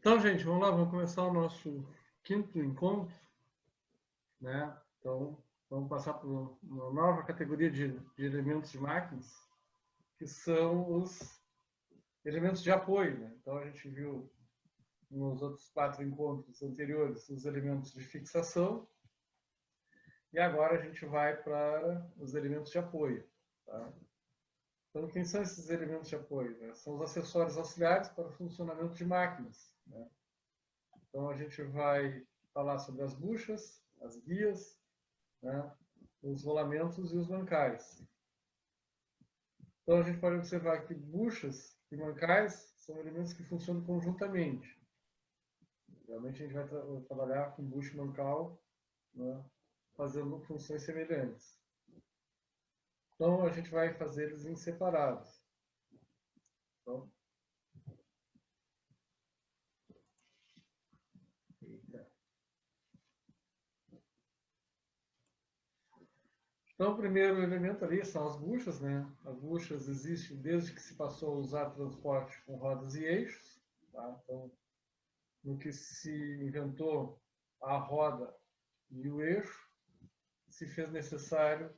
Então, gente, vamos lá, vamos começar o nosso quinto encontro, né? Então, vamos passar por uma nova categoria de elementos de máquinas, que são os elementos de apoio, né? Então, a gente viu nos outros 4 encontros anteriores os elementos de fixação, e agora a gente vai para os elementos de apoio, tá? Então, quem são esses elementos de apoio, né? São os acessórios auxiliares para o funcionamento de máquinas, né? Então, a gente vai falar sobre as buchas, as guias, né, os rolamentos e os mancais. Então, a gente pode observar que buchas e mancais são elementos que funcionam conjuntamente. Realmente, a gente vai trabalhar com bucha e mancal, né, fazendo funções semelhantes. Então, a gente vai fazer eles em separados. Então, Então, o primeiro elemento ali são as buchas, né? As buchas existem desde que se passou a usar transporte com rodas e eixos, tá? Então, no que se inventou a roda e o eixo, se fez necessário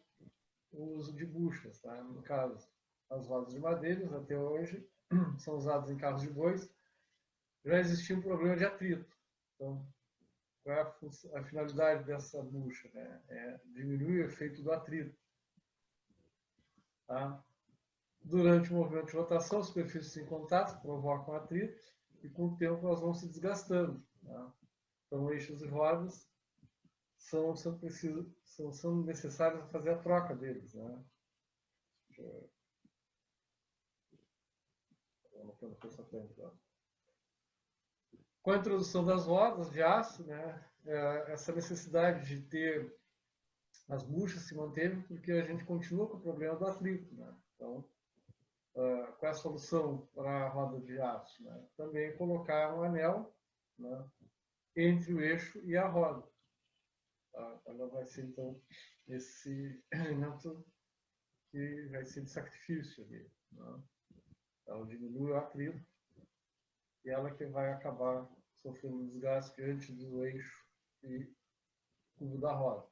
o uso de buchas, tá? No caso, as rodas de madeira, até hoje, são usadas em carros de bois. Já existia um problema de atrito. Então, qual é a finalidade dessa bucha, né? É diminuir o efeito do atrito. Tá? Durante o movimento de rotação, as superfícies em contato provocam atrito e com o tempo elas vão se desgastando. Tá? Então, eixos e rodas são necessários para fazer a troca deles. Né? Com a introdução das rodas de aço, né, essa necessidade de ter as buchas se manteve porque a gente continua com o problema do atrito. Né? Então, qual é a solução para a roda de aço? Né? Também colocar um anel, né, entre o eixo e a roda. Tá? Ela vai ser, então, esse elemento que vai ser de sacrifício ali. Né? Ela diminui o atrito e ela que vai acabar sofrendo desgaste diante do eixo e cubo da roda.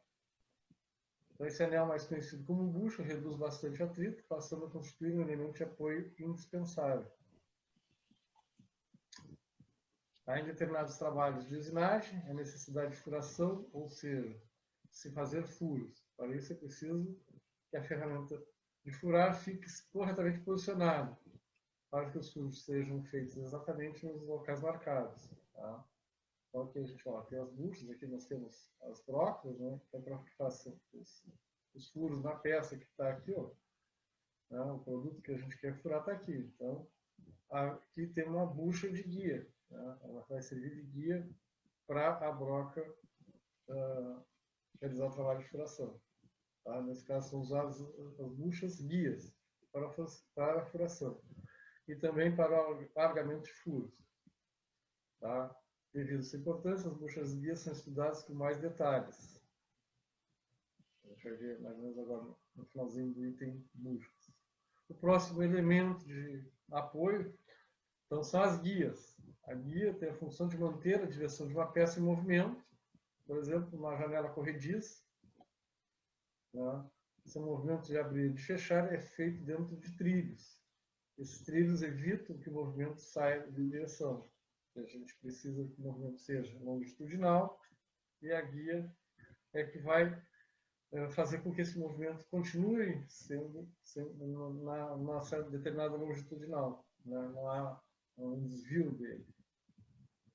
Então, esse anel mais conhecido como bucha reduz bastante atrito, passando a constituir um elemento de apoio indispensável. Há em determinados trabalhos de usinagem a necessidade de furação, ou seja, se fazer furos. Para isso é preciso que a ferramenta de furar fique corretamente posicionada, para que os furos sejam feitos exatamente nos locais marcados. Tá? Então, aqui a gente tem as buchas, aqui nós temos as brocas, né, que é para que façam os furos na peça que está aqui, ó. Né, o produto que a gente quer furar está aqui. Então, aqui tem uma bucha de guia. Né, ela vai servir de guia para a broca realizar o trabalho de furação. Tá? Nesse caso, são usadas as buchas guias para a furação e também para o alargamento de furos. Tá? Devido a sua importância, as buchas guias são estudadas com mais detalhes. A gente vai ver mais ou menos agora no finalzinho do item buchas. O próximo elemento de apoio então, são as guias. A guia tem a função de manter a direção de uma peça em movimento, por exemplo, uma janela corrediça. Né? Esse movimento de abrir e de fechar é feito dentro de trilhos. Esses trilhos evitam que o movimento saia de direção. A gente precisa que o movimento seja longitudinal e a guia é que vai fazer com que esse movimento continue sendo numa determinada longitudinal. Né? Não há um desvio dele.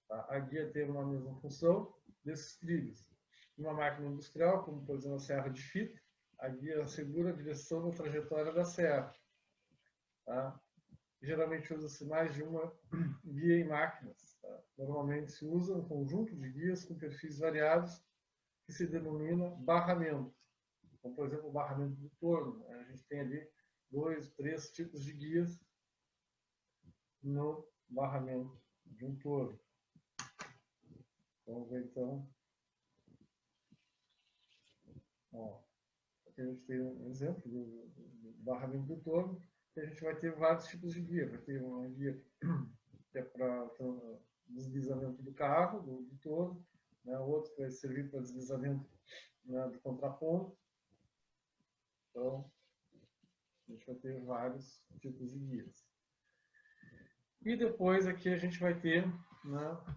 Tá? A guia tem uma mesma função desses trilhos. Uma máquina industrial, como por exemplo a serra de fita, a guia assegura a direção da trajetória da serra. Tá? Geralmente usa-se mais de uma guia em máquinas. Tá? Normalmente se usa um conjunto de guias com perfis variados que se denomina barramento. Como, por exemplo, o barramento do torno. A gente tem ali 2, 3 tipos de guias no barramento de um torno. Vamos ver, então. Ó, aqui a gente tem um exemplo do barramento do torno, que a gente vai ter vários tipos de guia. Vai ter uma guia que é para deslizamento do carro, do todo, né? Outro vai servir para deslizamento, né, do contraponto. Então, a gente vai ter vários tipos de guias. E depois aqui a gente vai ter, né,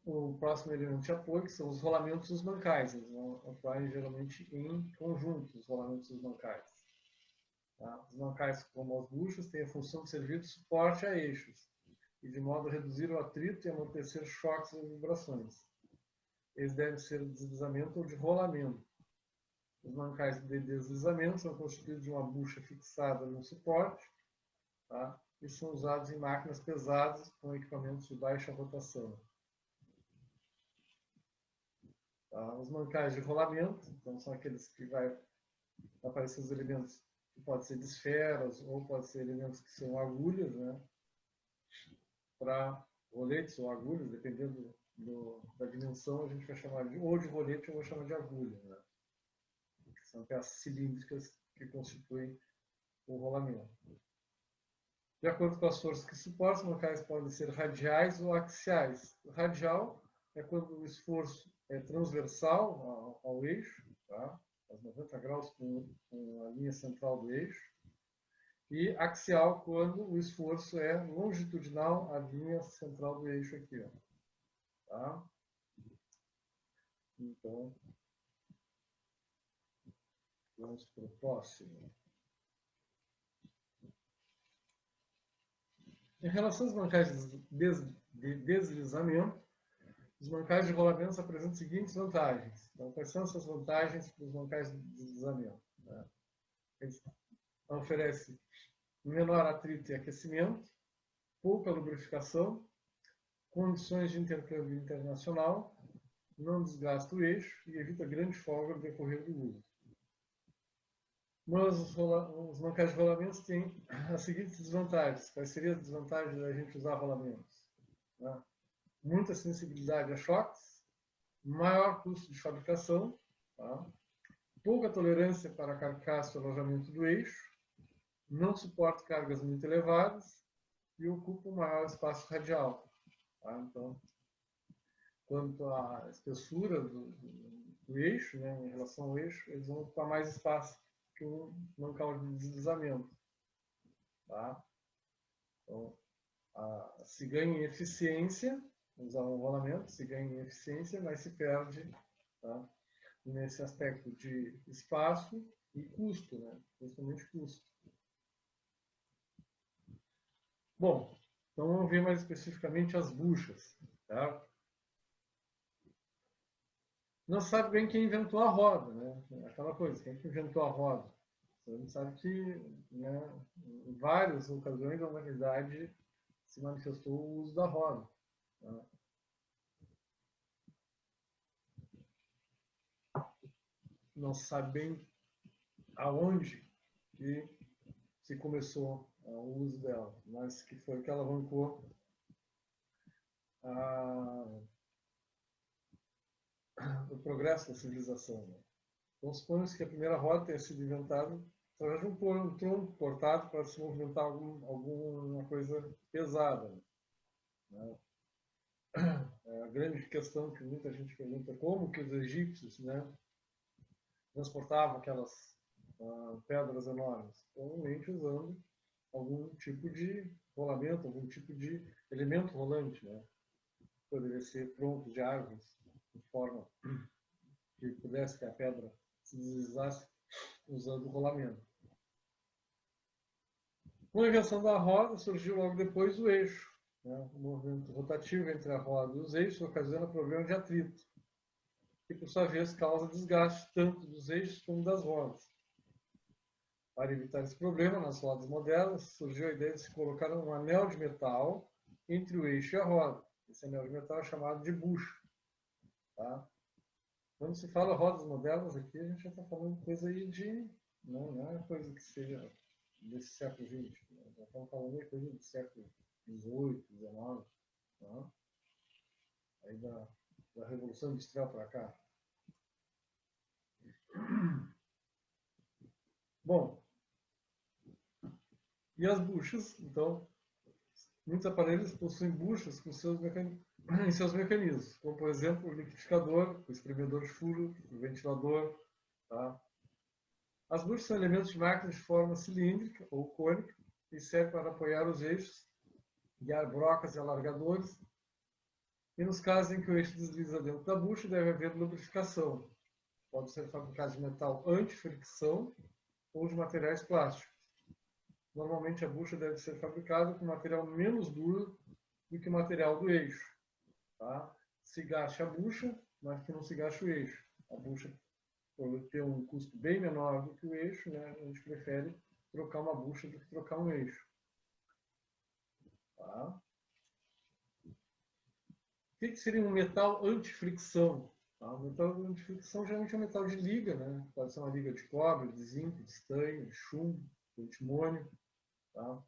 o próximo elemento de apoio, que são os rolamentos dos bancais. Eles vão atuar geralmente em conjunto, os rolamentos dos bancais. Tá? Os bancais, como as buchas, têm a função de servir de suporte a eixos, e de modo a reduzir o atrito e amortecer choques e vibrações. Eles devem ser de deslizamento ou de rolamento. Os bancais de deslizamento são constituídos de uma bucha fixada no suporte, tá? E são usados em máquinas pesadas com equipamentos de baixa rotação. Tá? Os bancais de rolamento, então, são aqueles que vai aparecer os elementos que podem ser de esferas ou pode ser elementos que são agulhas, né? Para roletes ou agulhas, dependendo da dimensão, a gente vai chamar de ou de rolete ou vai chamar de agulha, né? São peças cilíndricas que constituem o rolamento. De acordo com as forças que suportam, os bancais podem ser radiais ou axiais. O radial é quando o esforço é transversal ao eixo, tá? Aos 90 graus com a linha central do eixo. E axial quando o esforço é longitudinal à linha central do eixo aqui, ó. Tá? Então, vamos para o próximo. Em relação aos bancais de deslizamento, os bancais de rolamento apresentam as seguintes vantagens. Então, quais são essas vantagens para os bancais de deslizamento? Né? Eles oferecem menor atrito e aquecimento, pouca lubrificação, condições de intercâmbio internacional, não desgasta o eixo e evita grande folga no decorrer do uso. Mas os bancais de rolamentos têm as seguintes desvantagens. Quais seriam as desvantagens da gente usar rolamentos? Né? Muita sensibilidade a choques, maior custo de fabricação, tá? Pouca tolerância para carcaça e alojamento do eixo, não suporta cargas muito elevadas e ocupa um maior espaço radial. Tá? Então, quanto à espessura do eixo, né, em relação ao eixo, eles vão ocupar mais espaço que um bancal de deslizamento. Tá? Então, se ganha em eficiência, usar um rolamento, se ganha em eficiência, mas se perde, tá, nesse aspecto de espaço e custo, né? Principalmente custo. Bom, então vamos ver mais especificamente as buchas. Tá? Não sabe bem quem inventou a roda, né? Aquela coisa, quem que inventou a roda? Você não sabe que, né, em várias ocasiões a humanidade se manifestou o uso da roda. Tá? Não se sabe bem aonde que se começou o uso dela, mas que foi que alavancou o progresso da civilização. Né? Então, suponhamos que a primeira roda tenha sido inventada através de um tronco cortado para se movimentar alguma coisa pesada. Né? A grande questão que muita gente pergunta é como que os egípcios, né, transportavam aquelas pedras enormes, provavelmente usando algum tipo de rolamento, algum tipo de elemento rolante, né? Poderia ser troncos de árvores, de forma que pudesse que a pedra se deslizasse usando o rolamento. Com a invenção da roda, surgiu logo depois o eixo. Né? O movimento rotativo entre a roda e os eixos ocasiona problema de atrito, que por sua vez causa desgaste tanto dos eixos como das rodas. Para evitar esse problema, nas rodas modernas, surgiu a ideia de se colocar um anel de metal entre o eixo e a roda. Esse anel de metal é chamado de bucha. Tá? Quando se fala rodas modernas aqui, a gente já está falando coisa aí de... Não é coisa que seja desse século XX. Né? Já estamos falando de coisa do século XVIII, XIX. Tá? Aí da Revolução Industrial para cá. Bom, e as buchas, então, Muitos aparelhos possuem buchas em seus mecanismos, como, por exemplo, o liquidificador, o espremedor de furo, o ventilador. Tá? As buchas são elementos de máquina de forma cilíndrica ou cônica e servem para apoiar os eixos, guiar brocas e alargadores. E nos casos em que o eixo desliza dentro da bucha, deve haver lubrificação. Pode ser fabricado de metal anti-fricção ou de materiais plásticos. Normalmente a bucha deve ser fabricada com material menos duro do que o material do eixo. Tá? Se gaste a bucha, mas que não se gaste o eixo. A bucha, por ter um custo bem menor do que o eixo, né, a gente prefere trocar uma bucha do que trocar um eixo. Tá? O que seria um metal anti-fricção? Tá? O metal anti-fricção geralmente é um metal de liga, né? Pode ser uma liga de cobre, de zinco, de estanho, de chumbo, de antimônio. Tá?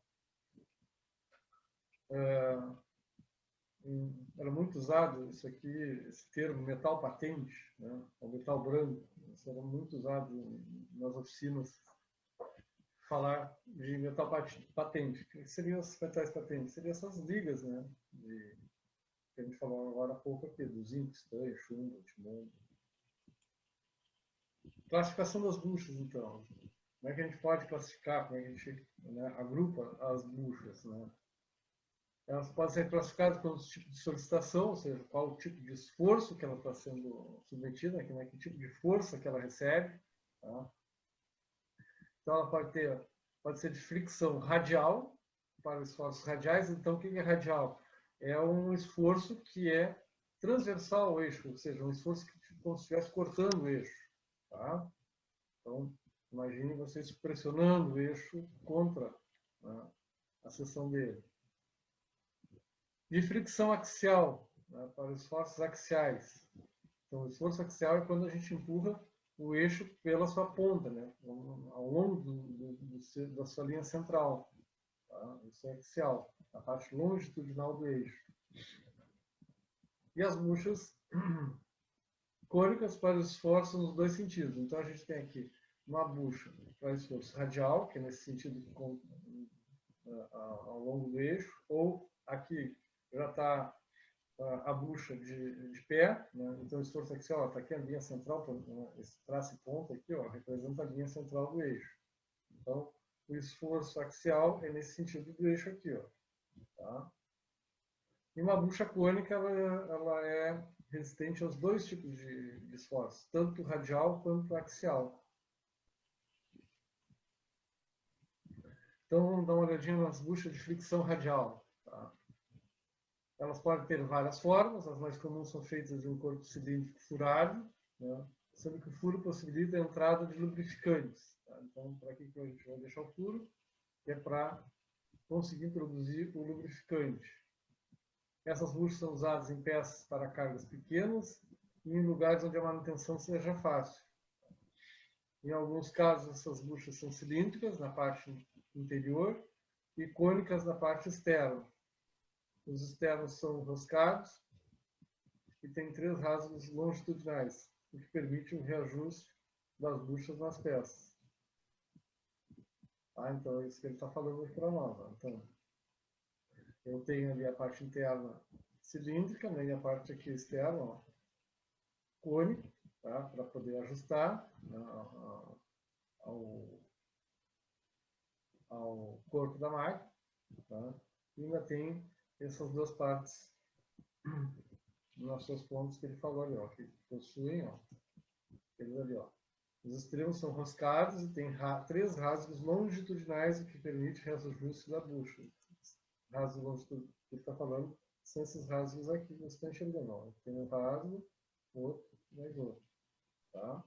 Era muito usado isso aqui, esse termo metal patente, né? O metal branco. Isso era muito usado nas oficinas. Falar de metal patente. O que seriam os metais patentes? Seriam essas ligas, né? Que a gente falou agora há pouco aqui, do zinco, estanho, chumbo, antimônio. Classificação das buchas, então. Como é que a gente pode classificar, como é que a gente, né, agrupa as buchas, né? Elas podem ser classificadas pelo tipo de solicitação, ou seja, qual o tipo de esforço que ela está sendo submetida, né, que tipo de força que ela recebe. Tá? Então, ela pode ser de fricção radial, para esforços radiais. Então, o que é radial? É um esforço que é transversal ao eixo, ou seja, um esforço que como se estivesse cortando o eixo. Tá? Então, imagine vocês pressionando o eixo contra, né, a seção dele. De fricção axial, né, para esforços axiais. Então, o esforço axial é quando a gente empurra o eixo pela sua ponta, né, ao longo da sua linha central. Tá? Isso é axial, a parte longitudinal do eixo. E as buchas cônicas para esforço nos dois sentidos. Então, a gente tem aqui uma bucha para esforço radial, que é nesse sentido ao longo do eixo, ou aqui já está a bucha de pé, né? Então o esforço axial está aqui, a linha central, esse traço e ponta aqui, ó, representa a linha central do eixo. Então, o esforço axial é nesse sentido do eixo aqui, ó. Tá? E uma bucha cônica, ela é resistente aos dois tipos de esforço, tanto radial quanto axial. Então, vamos dar uma olhadinha nas buchas de fricção radial. Tá? Elas podem ter várias formas, as mais comuns são feitas de um corpo cilíndrico furado, né? Sendo que o furo possibilita a entrada de lubrificantes. Tá? Então, para que a gente vai deixar o furo? É para conseguir introduzir o lubrificante. Essas buchas são usadas em peças para cargas pequenas e em lugares onde a manutenção seja fácil. Em alguns casos, essas buchas são cilíndricas na parte interior e cônicas na parte externa. Os externos são roscados e tem 3 rasgos longitudinais, o que permite um reajuste das buchas nas peças. Então, é isso que ele está falando aqui para nós. Então, eu tenho ali a parte interna cilíndrica, né, e a parte aqui externa, ó, cônica, tá, para poder ajustar, né, ao corpo da máquina. Tá? E ainda tem essas duas partes nas suas pontas que ele falou ali, ó, que possuem, ó, eles ali, ó. Os extremos são roscados e tem 3 rasgos longitudinais, o que permite reajuste da bucha. Rasgos longitudinais que ele está falando são esses rasgos aqui que você está enxergando. Ó. Tem um rasgo, outro, mais outro. Tá?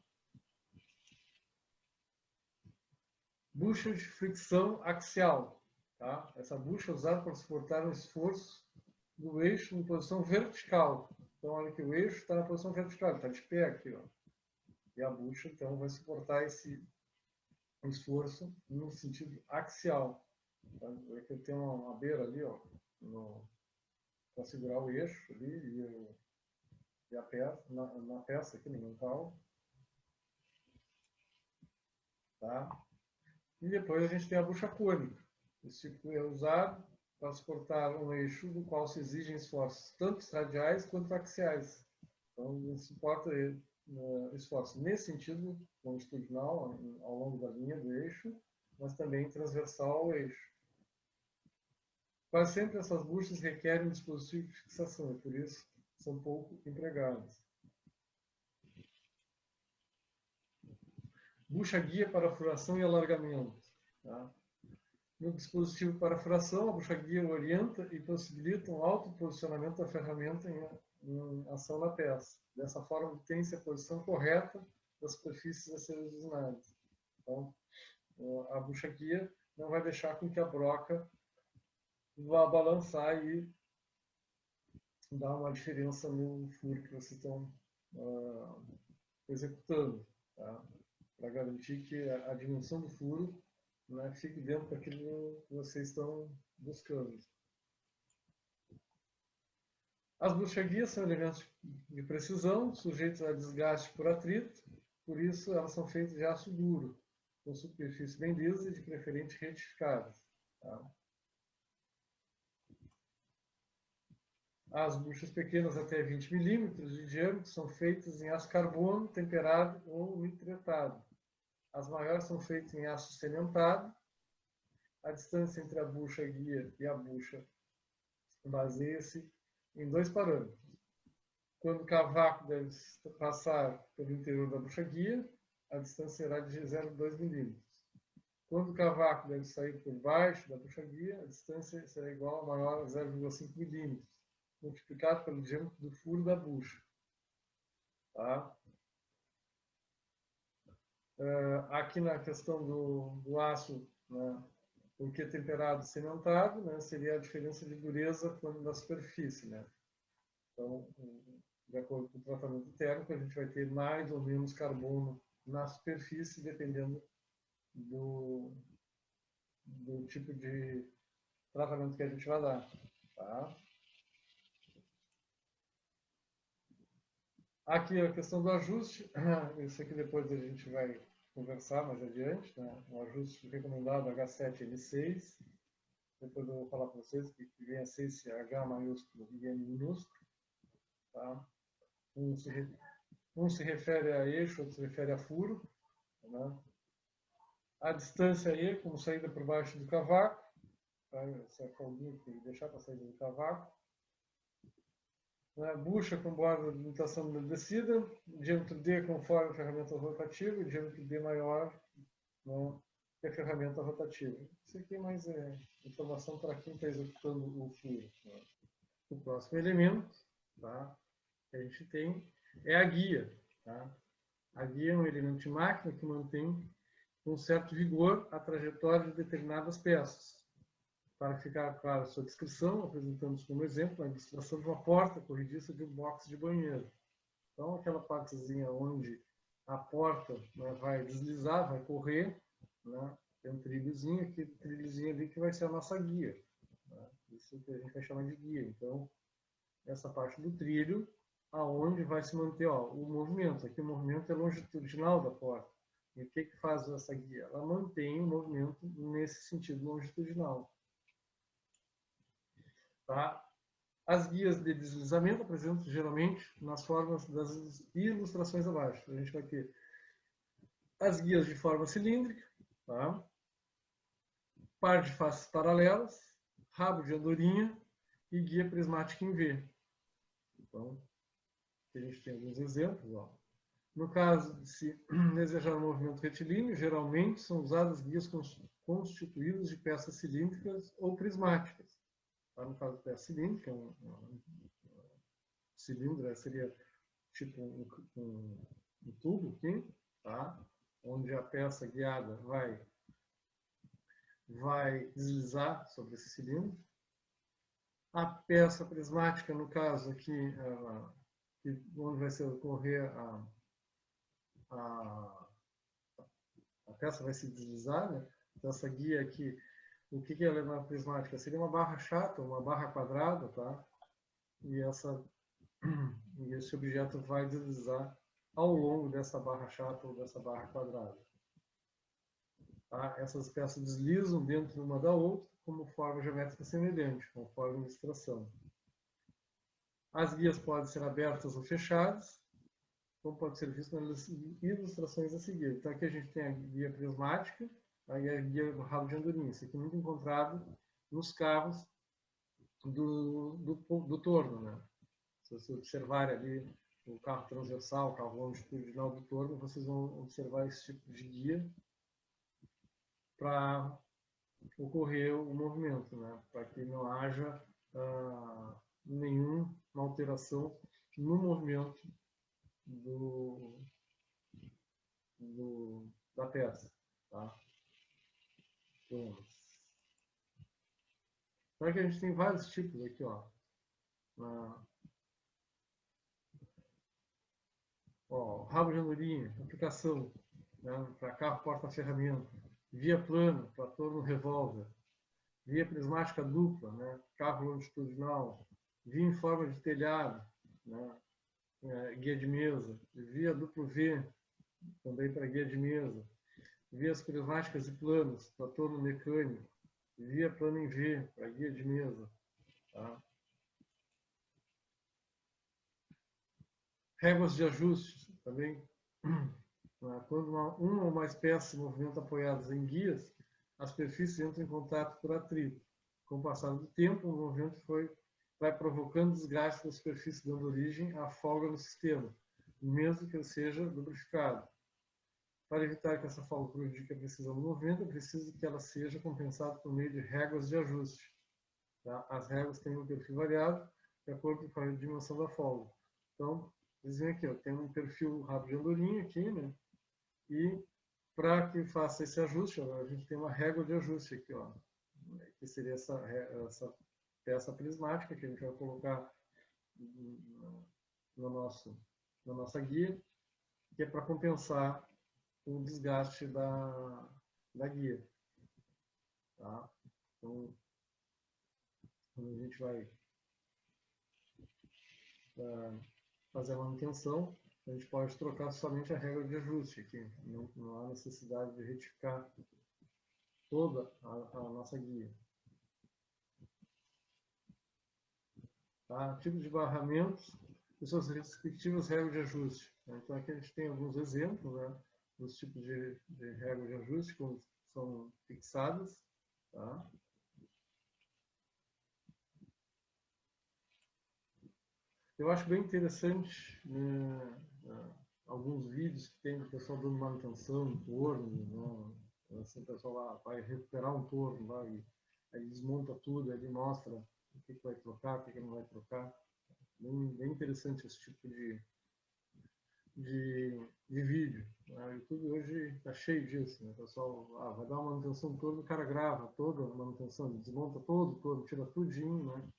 Bucha de fricção axial. Tá? Essa bucha é usada para suportar um esforço do eixo em posição vertical. Então, olha que o eixo está na posição vertical, está de pé aqui. Ó. E a bucha, então, vai suportar esse esforço no sentido axial. Tá? Aqui tem uma beira ali, ó, para segurar o eixo ali e a peça, na peça aqui no mental. Tá? E depois a gente tem a bucha cônica. Esse tipo é usado para suportar um eixo do qual se exigem esforços tanto radiais quanto axiais. Então, ele suporta esforços nesse sentido longitudinal, ao longo da linha do eixo, mas também transversal ao eixo. Quase sempre essas buchas requerem um dispositivo de fixação, e por isso são pouco empregadas. Bucha guia para furação e alargamento. Tá? No dispositivo para furação, a bucha guia orienta e possibilita um alto posicionamento da ferramenta em ação na peça. Dessa forma, obtém-se a posição correta das superfícies a serem usadas. Então, a bucha guia não vai deixar com que a broca vá balançar e dar uma diferença no furo que vocês estão executando, tá? Para garantir que a dimensão do furo, né, fique dentro daquilo que vocês estão buscando. As bucha-guias são elementos de precisão, sujeitos a desgaste por atrito, por isso elas são feitas de aço duro, com superfície bem lisa e de preferência retificadas. Tá? As buchas pequenas até 20 milímetros de diâmetro são feitas em aço carbono, temperado ou nitretado. As maiores são feitas em aço cementado. A distância entre a bucha guia e a bucha baseia-se em 2 parâmetros. Quando o cavaco deve passar pelo interior da bucha guia, a distância será de 0,2 milímetros. Quando o cavaco deve sair por baixo da bucha guia, a distância será igual a maior a 0,5 milímetros, multiplicado pelo diâmetro do furo da bucha. Tá? Aqui na questão do aço, né, porque temperado e cementado, né, seria a diferença de dureza da superfície. Né? Então, de acordo com o tratamento térmico, a gente vai ter mais ou menos carbono na superfície, dependendo do tipo de tratamento que a gente vai dar. Tá? Aqui a questão do ajuste, isso aqui depois a gente vai conversar mais adiante, né? O ajuste recomendado H7N6, depois eu vou falar para vocês que vem a ser esse H maiúsculo e M minúsculo. Tá? Um se refere a eixo, outro se refere a furo. Né? A distância E como saída por baixo do cavaco, tá? Essa folguinha que tem que deixar para a saída do cavaco. Bucha com borda de limitação da descida, diâmetro D conforme a ferramenta rotativa, diâmetro D maior, né, que a ferramenta rotativa. Isso aqui é mais informação para quem está executando o furo. Né? O próximo elemento, tá, que a gente tem é a guia. Tá? A guia é um elemento de máquina que mantém com certo rigor a trajetória de determinadas peças. Para ficar clara a sua descrição, apresentamos como exemplo a ilustração de uma porta corrediça de um box de banheiro. Então, aquela partezinha onde a porta, né, vai deslizar, vai correr, né, tem um trilhozinho, aquele trilhozinho ali que vai ser a nossa guia. Né? Isso que a gente vai chamar de guia. Então, essa parte do trilho, aonde vai se manter o movimento. Aqui o movimento é longitudinal da porta. E o que faz essa guia? Ela mantém o movimento nesse sentido longitudinal. Tá? As guias de deslizamento apresentam geralmente nas formas das ilustrações abaixo. A gente vai ter as guias de forma cilíndrica, tá? Par de faces paralelas, rabo de andorinha e guia prismática em V. Então, a gente tem alguns exemplos. Ó. No caso de se desejar um movimento retilíneo, geralmente são usadas guias constituídas de peças cilíndricas ou prismáticas. Tá? No caso de peça cilíndrica, um cilindro seria tipo um tubo aqui, tá? Onde a peça guiada vai deslizar sobre esse cilindro. A peça prismática, no caso aqui, onde vai ocorrer a peça vai se deslizar, né? Então, essa guia aqui, o que ela é na prismática? Seria uma barra chata, uma barra quadrada, tá? E esse objeto vai deslizar ao longo dessa barra chata ou dessa barra quadrada. Tá? Essas peças deslizam dentro uma da outra como forma geométrica semelhante, conforme a ilustração. As guias podem ser abertas ou fechadas, como pode ser visto nas ilustrações a seguir. Então aqui a gente tem a guia prismática, aí a guia do rabo de andorinha. Isso aqui é muito encontrado nos carros do torno, né? Se vocês observarem ali o carro transversal, o carro longitudinal do torno, vocês vão observar esse tipo de guia para ocorrer o movimento, né? Para que não haja nenhuma alteração no movimento da peça. Tá? Então que a gente tem vários tipos aqui, ó. Rabo de andorinha, aplicação, né, para carro porta-ferramenta, via plana, para torno revólver, via prismática dupla, né, carro longitudinal, via em forma de telhado, né, guia de mesa, via duplo V, também para guia de mesa, vias prismáticas e planas, para torno mecânico, via plana em V, para guia de mesa. Tá? Réguas de ajuste, também. Quando uma ou mais peças se movimentam apoiadas em guias, as superfícies entram em contato por atrito. Com o passar do tempo, o movimento vai provocando desgaste da superfície, dando origem à folga no sistema, mesmo que ele seja lubrificado. Para evitar que essa folga prejudique a precisão do movimento, é preciso que ela seja compensada por meio de réguas de ajuste. Tá? As réguas têm um perfil variável de acordo com a dimensão da folga. Então, eles vêm aqui, ó, tem um perfil rabo de andorinha aqui, né? E para que faça esse ajuste, ó, a gente tem uma régua de ajuste aqui, ó, que seria essa peça prismática que a gente vai colocar na nossa guia, que é para compensar o desgaste da guia. Tá? Então, quando a gente vai fazer a manutenção, a gente pode trocar somente a regra de ajuste aqui. Não há necessidade de retificar toda a nossa guia. Tá? Tipos de barramentos e suas respectivas regras de ajuste. Então aqui a gente tem alguns exemplos, né, dos tipos de regras de ajuste que são fixadas. Tá? Eu acho bem interessante, né, alguns vídeos que tem do pessoal dando manutenção no torno, né? Assim, o pessoal lá vai recuperar um torno lá e aí desmonta tudo, aí mostra o que vai trocar, o que não vai trocar. Bem interessante esse tipo de vídeo. O YouTube hoje está cheio disso, né? O pessoal vai dar uma manutenção toda, o cara grava toda a manutenção, desmonta todo, tira tudinho, né?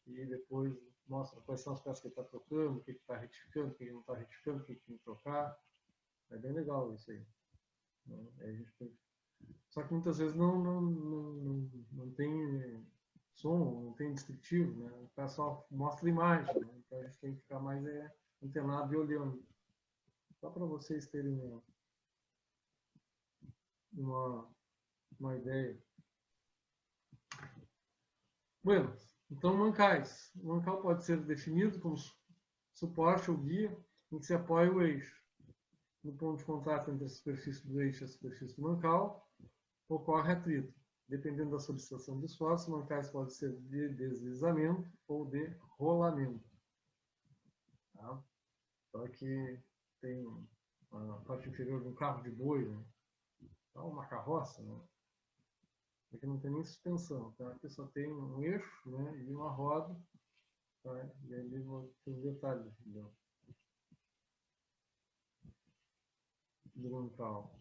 E depois mostra quais são as peças que ele está trocando, o que está retificando, o que não está retificando, o que tem que trocar. É bem legal isso aí. Né? A gente tem... Só que muitas vezes não tem som, não tem descritivo, né? O pessoal mostra imagem, né? Então a gente tem que ficar mais antenado e olhando. Só para vocês terem uma ideia. Bueno, então mancais. O mancal pode ser definido como suporte ou guia em que se apoia o eixo. No ponto de contato entre a superfície do eixo e a superfície do mancal, ocorre atrito. Dependendo da solicitação do esforço, mancais podem ser de deslizamento ou de rolamento. Tá? Então aqui tem a parte inferior de um carro de boi, né? Então, uma carroça, né? Aqui não tem nem suspensão, tá? Aqui só tem um eixo, né? E uma roda, tá? E ali tem um detalhe do mancal.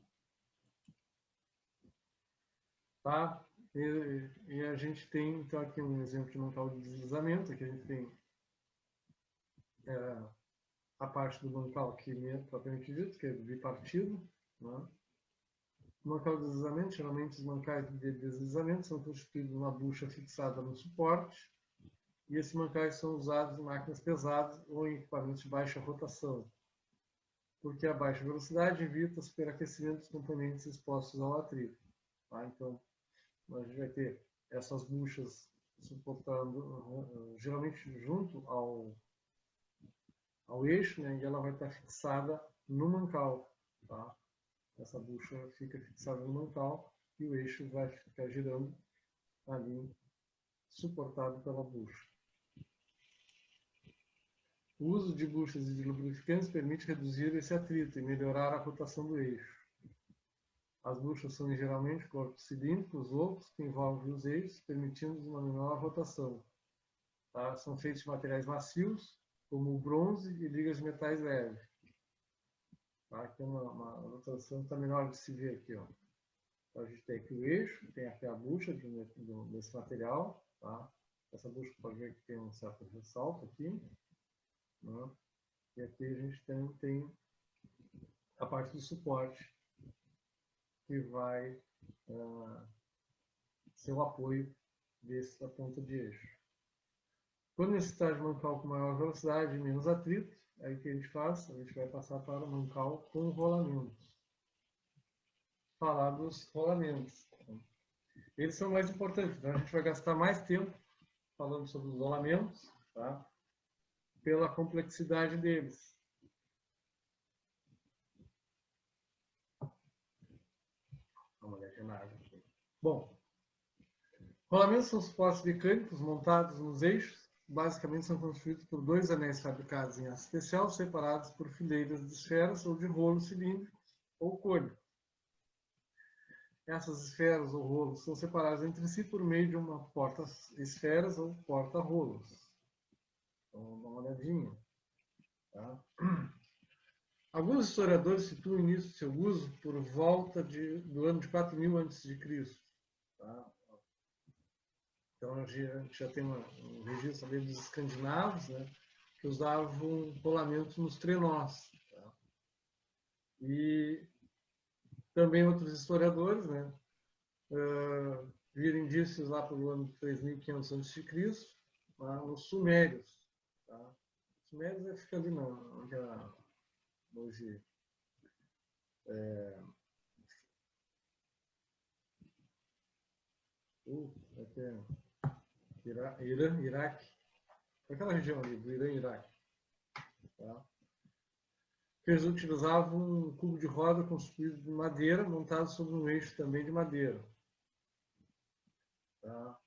Tá? E a gente tem, então, aqui um exemplo de mancal de deslizamento. Aqui a gente tem a parte do mancal aqui, propriamente dito, que é bipartido. Né? O mancal de deslizamento, geralmente os mancais de deslizamento são constituídos de uma bucha fixada no suporte, e esses mancais são usados em máquinas pesadas ou em equipamentos de baixa rotação, porque a baixa velocidade evita o superaquecimento dos componentes expostos ao atrito. Tá? Então, a gente vai ter essas buchas suportando, geralmente junto ao eixo, né? E ela vai estar fixada no mancal. Tá? Essa bucha fica fixada no mancal e o eixo vai ficar girando ali, suportado pela bucha. O uso de buchas e de lubrificantes permite reduzir esse atrito e melhorar a rotação do eixo. As buchas são geralmente corpos cilíndricos ocos que envolvem os eixos, permitindo uma menor rotação. Tá? São feitos de materiais macios, como o bronze e ligas de metais leves. Tá? Aqui é uma rotação que está melhor de se ver aqui. Ó. Então, a gente tem aqui o eixo, tem aqui a bucha desse material. Tá? Essa bucha pode ver que tem um certo ressalto aqui. Né? E aqui a gente tem a parte do suporte, que vai ser o apoio dessa ponta de eixo. Quando necessitar de mancal com maior velocidade e menos atrito, aí o que a gente faz? A gente vai passar para o mancal com rolamentos. Falar dos rolamentos. Eles são mais importantes, então a gente vai gastar mais tempo falando sobre os rolamentos, tá? Pela complexidade deles. Vamos olhar na água aqui. Bom, rolamentos são suportes mecânicos montados nos eixos. Basicamente são construídos por dois anéis fabricados em aço especial, separados por fileiras de esferas ou de rolos cilíndricos ou cônicos. Essas esferas ou rolos são separados entre si por meio de uma porta-esferas ou porta-rolos. Então, dá uma olhadinha. Tá? Alguns historiadores situam o início de seu uso por volta do ano de 4000 a.C. Tá? Então, a gente já tem um registro ali dos escandinavos, né, que usavam rolamento nos trenós. Tá? E também outros historiadores, né, viram indícios lá pelo ano de 3500 a.C., os sumérios. Tá? Os sumérios fica ali onde hoje aqui é Irã, Iraque, aquela região ali do Irã e Iraque. Tá? Eles utilizavam um cubo de roda construído de madeira, montado sobre um eixo também de madeira. Tá?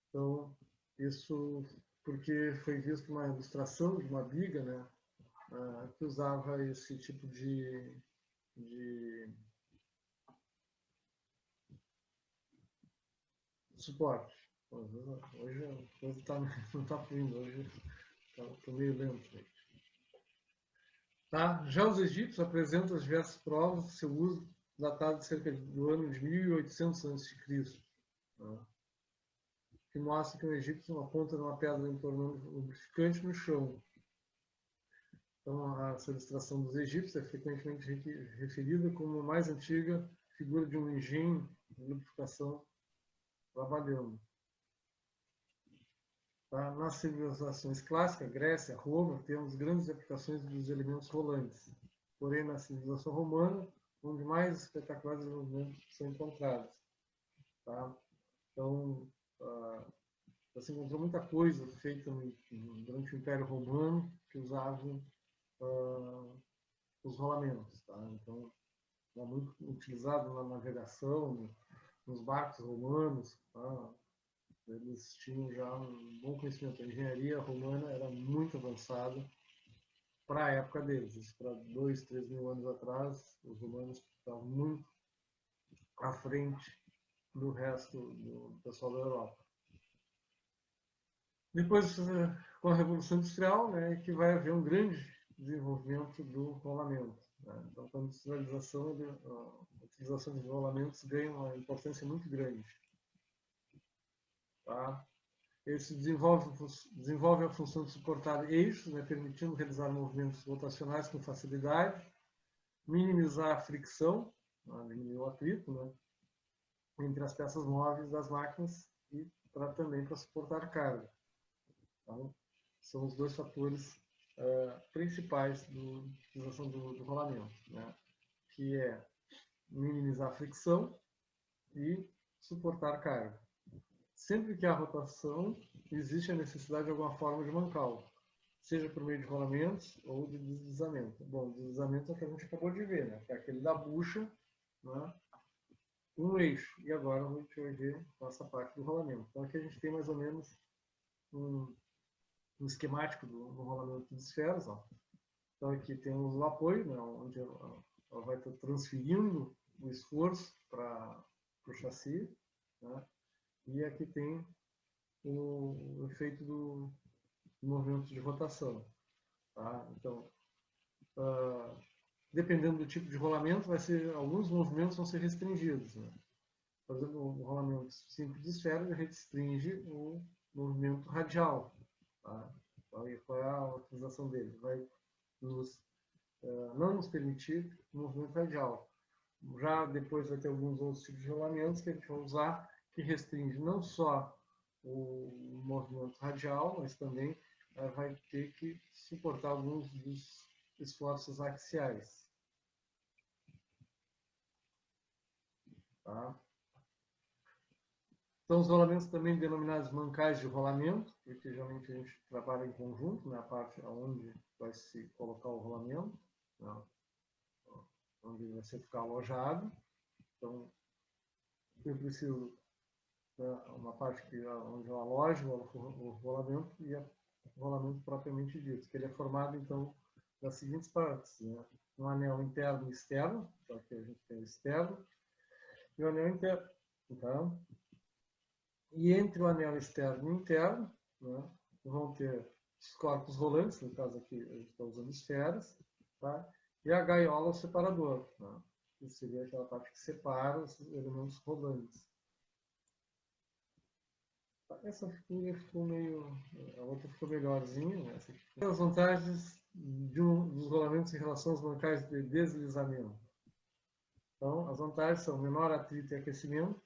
Então, isso porque foi visto uma ilustração de uma biga, né, que usava esse tipo de suporte. Hoje a coisa não está fluindo, hoje estou meio lento. Gente. Tá? Já os egípcios apresentam diversas provas de seu uso datado de cerca do ano de 1800 a.C., tá? Que mostra que o egípcio aponta numa pedra em torno do lubrificante no chão. Então, essa ilustração dos egípcios é frequentemente referida como a mais antiga figura de um engenho de lubrificação trabalhando. Tá? Nas civilizações clássicas, Grécia, Roma, temos grandes aplicações dos elementos rolantes. Porém, na civilização romana, onde mais espetaculares desenvolvimentos são encontrados. Tá? Então, você encontrou muita coisa feita durante o Império Romano que usavam os rolamentos. Tá? Então, é muito utilizado na navegação, nos barcos romanos. Tá? Eles tinham já um bom conhecimento. A engenharia romana era muito avançada para a época deles. Isso para 2, 3 mil anos atrás, os romanos estavam muito à frente do resto do pessoal da Europa. Depois, com a Revolução Industrial, né, que vai haver um grande desenvolvimento do rolamento. Né? Então, com a industrialização, a utilização de rolamentos ganha uma importância muito grande. Tá? Ele se desenvolve a função de suportar eixos, né, permitindo realizar movimentos rotacionais com facilidade, minimizar a fricção, diminuir o atrito, né, entre as peças móveis das máquinas e também para suportar carga. Então, são os dois fatores principais da utilização do rolamento, né, que é minimizar a fricção e suportar carga. Sempre que há rotação, existe a necessidade de alguma forma de mancal, seja por meio de rolamentos ou de deslizamento. Bom, deslizamento é o que a gente acabou de ver, né? Que é aquele da bucha, né? Um eixo. E agora a gente vai ver essa parte do rolamento. Então aqui a gente tem mais ou menos um esquemático do rolamento de esferas. Ó. Então aqui temos o apoio, né? Onde ela vai estar transferindo o esforço para o chassi, né? E aqui tem o efeito do movimento de rotação. Tá? Então, dependendo do tipo de rolamento, alguns movimentos vão ser restringidos. Né? Por exemplo, o rolamento simples de esfera restringe o movimento radial. Tá? Qual é a utilização dele? Vai não nos permitir o movimento radial. Já depois vai ter alguns outros tipos de rolamentos que a gente vai usar que restringe não só o movimento radial, mas também vai ter que suportar alguns dos esforços axiais. Tá? Então, os rolamentos também denominados mancais de rolamento, porque geralmente a gente trabalha em conjunto, na parte onde vai se colocar o rolamento, né? Onde ele vai ficar alojado. Então, eu preciso uma parte onde eu alojo o rolamento e o rolamento propriamente dito, que ele é formado, então, das seguintes partes. Né? Um anel interno e externo, então aqui a gente tem o externo, e o anel interno. Então, e entre o anel externo e interno, né, vão ter os corpos rolantes, no caso aqui a gente está usando esferas, tá? E a gaiola separador, né, que seria aquela parte que separa os elementos rolantes. Essa figura ficou meio... A outra ficou melhorzinha. Né? As vantagens dos rolamentos em relação aos mancais de deslizamento. Então, as vantagens são menor atrito e aquecimento,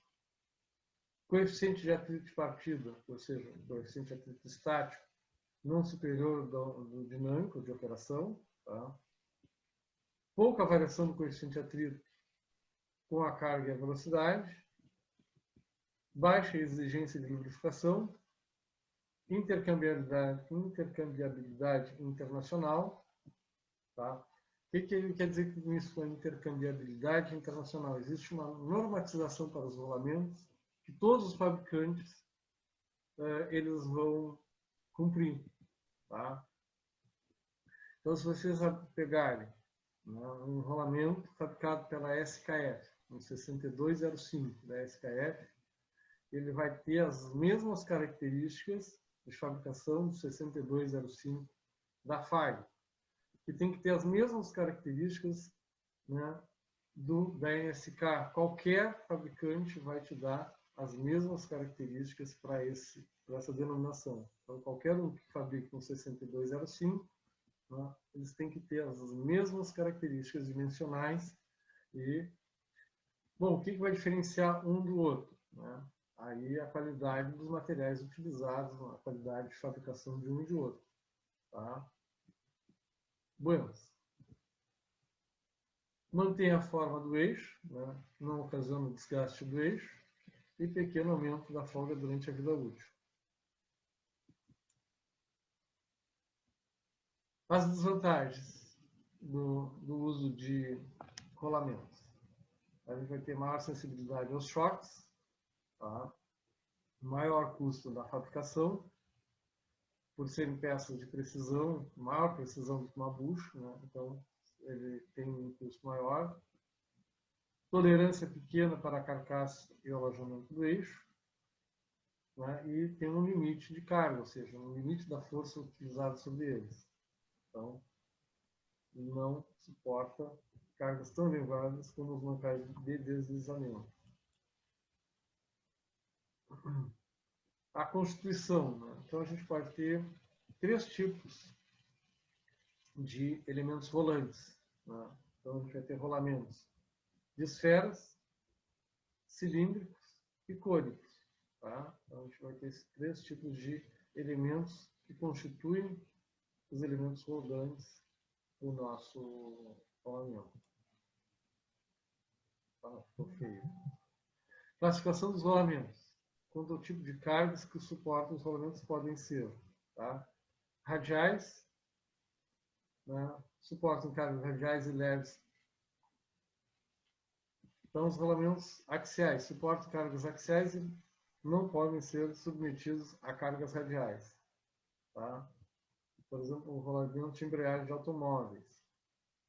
coeficiente de atrito de partida, ou seja, coeficiente de atrito estático, não superior do dinâmico de operação. Tá? Pouca variação do coeficiente de atrito com a carga e a velocidade. Baixa exigência de lubrificação. Intercambiabilidade internacional. Tá? O que ele quer dizer com isso, com a intercambiabilidade internacional? Existe uma normatização para os rolamentos que todos os fabricantes eles vão cumprir. Tá? Então, se vocês pegarem, né, um rolamento fabricado pela SKF, um 6205 da SKF, ele vai ter as mesmas características de fabricação do 6205 da FAG, que tem que ter as mesmas características, né, da NSK. Qualquer fabricante vai te dar as mesmas características para essa denominação. Então, qualquer um que fabrique um 6205, né, eles têm que ter as mesmas características dimensionais. E, bom, o que vai diferenciar um do outro? Né? Aí a qualidade dos materiais utilizados, a qualidade de fabricação de um e de outro. Tá? Buenas. Mantém a forma do eixo, né? Não ocasiona desgaste do eixo e pequeno aumento da folga durante a vida útil. As desvantagens do uso de rolamentos. A gente vai ter maior sensibilidade aos choques, tá? Maior custo da fabricação, por serem peças de precisão, maior precisão do que uma bucha, né? Então ele tem um custo maior. Tolerância pequena para a carcaça e o alojamento do eixo, né? E tem um limite de carga, ou seja, um limite da força utilizada sobre eles. Então, não suporta cargas tão elevadas como os mancais de deslizamento. A constituição, né? Então a gente pode ter 3 tipos de elementos rolantes. Né? Então a gente vai ter rolamentos de esferas, cilíndricos e cônicos. Tá? Então a gente vai ter esses 3 tipos de elementos que constituem os elementos rolantes do nosso rolamento. Ah, ficou feio. Classificação dos rolamentos. Quanto ao tipo de cargas que suportam os rolamentos podem ser. Tá? Radiais, né? Suportam cargas radiais e leves. Então, os rolamentos axiais suportam cargas axiais e não podem ser submetidos a cargas radiais. Tá? Por exemplo, o rolamento de embreagem de automóveis.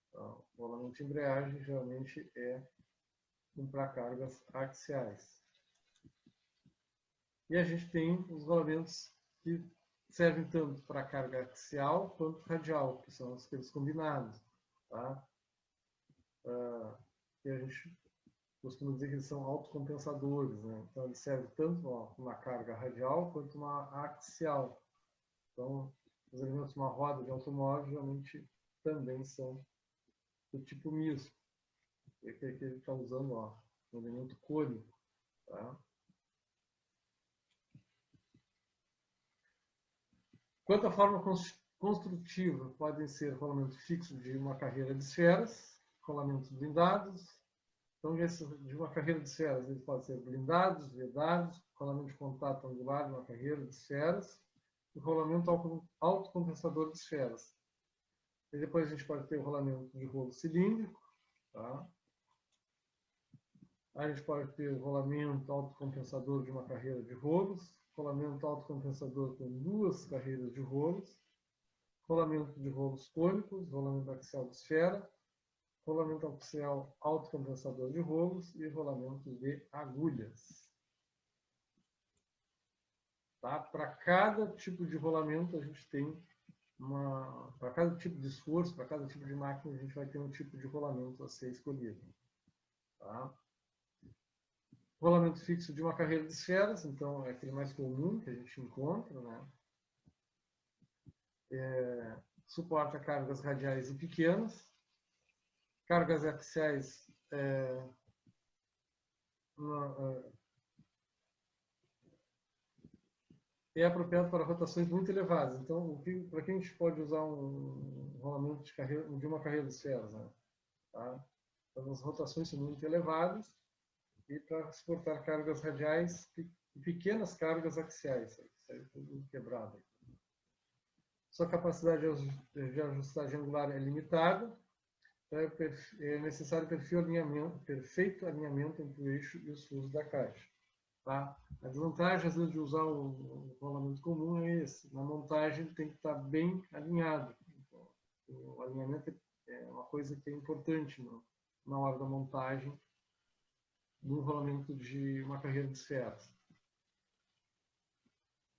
Então, o rolamento de embreagem geralmente é para cargas axiais. E a gente tem os rolamentos que servem tanto para carga axial quanto radial, que são aqueles combinados. Tá? E a gente costuma dizer que eles são autocompensadores. Né? Então, eles servem tanto uma carga radial quanto uma axial. Então, os elementos de uma roda de automóvel geralmente também são do tipo misto. E aqui ele está usando um elemento cônico. Tá? Quanto à forma construtiva, podem ser rolamento fixo de uma carreira de esferas, rolamentos blindados. Então, de uma carreira de esferas, eles podem ser blindados, vedados, rolamento de contato angular de uma carreira de esferas, e rolamento autocompensador de esferas. E depois a gente pode ter o rolamento de rolo cilíndrico. Tá? A gente pode ter o rolamento autocompensador de uma carreira de rolos, rolamento autocompensador com duas carreiras de rolos, rolamento de rolos cônicos, rolamento axial de esfera, rolamento axial autocompensador de rolos e rolamento de agulhas. Tá? Para cada tipo de rolamento, a gente tem para cada tipo de esforço, para cada tipo de máquina, a gente vai ter um tipo de rolamento a ser escolhido. Tá? Rolamento fixo de uma carreira de esferas, então é aquele mais comum que a gente encontra, né? Suporta cargas radiais e pequenas, cargas axiais é apropriado para rotações muito elevadas. Então, para que a gente pode usar um rolamento de uma carreira de esferas? Né? Tá? Então, as rotações são muito elevadas e para suportar cargas radiais e pequenas cargas axiais. Isso aí tudo quebrado. Sua capacidade de ajustagem angular é limitada, então é necessário perfeito alinhamento entre o eixo e os furos da caixa. Tá? A desvantagem, às vezes, de usar o rolamento comum é esse. Na montagem tem que estar bem alinhado. O alinhamento é uma coisa que é importante na hora da montagem do rolamento de uma carreira de esferas.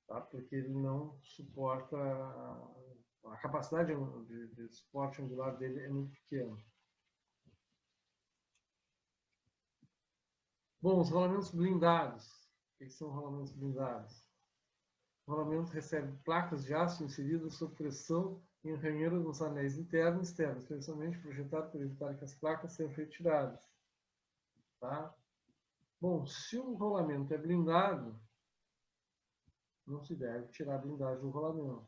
Tá? Porque ele não suporta... A capacidade de suporte angular dele é muito pequena. Bom, os rolamentos blindados. O que são rolamentos blindados? O rolamento recebe placas de aço inseridas sob pressão em ranheiras nos anéis internos e externos, especialmente projetado para evitar que as placas sejam retiradas. Tá? Bom, se o rolamento é blindado, não se deve tirar a blindagem do rolamento.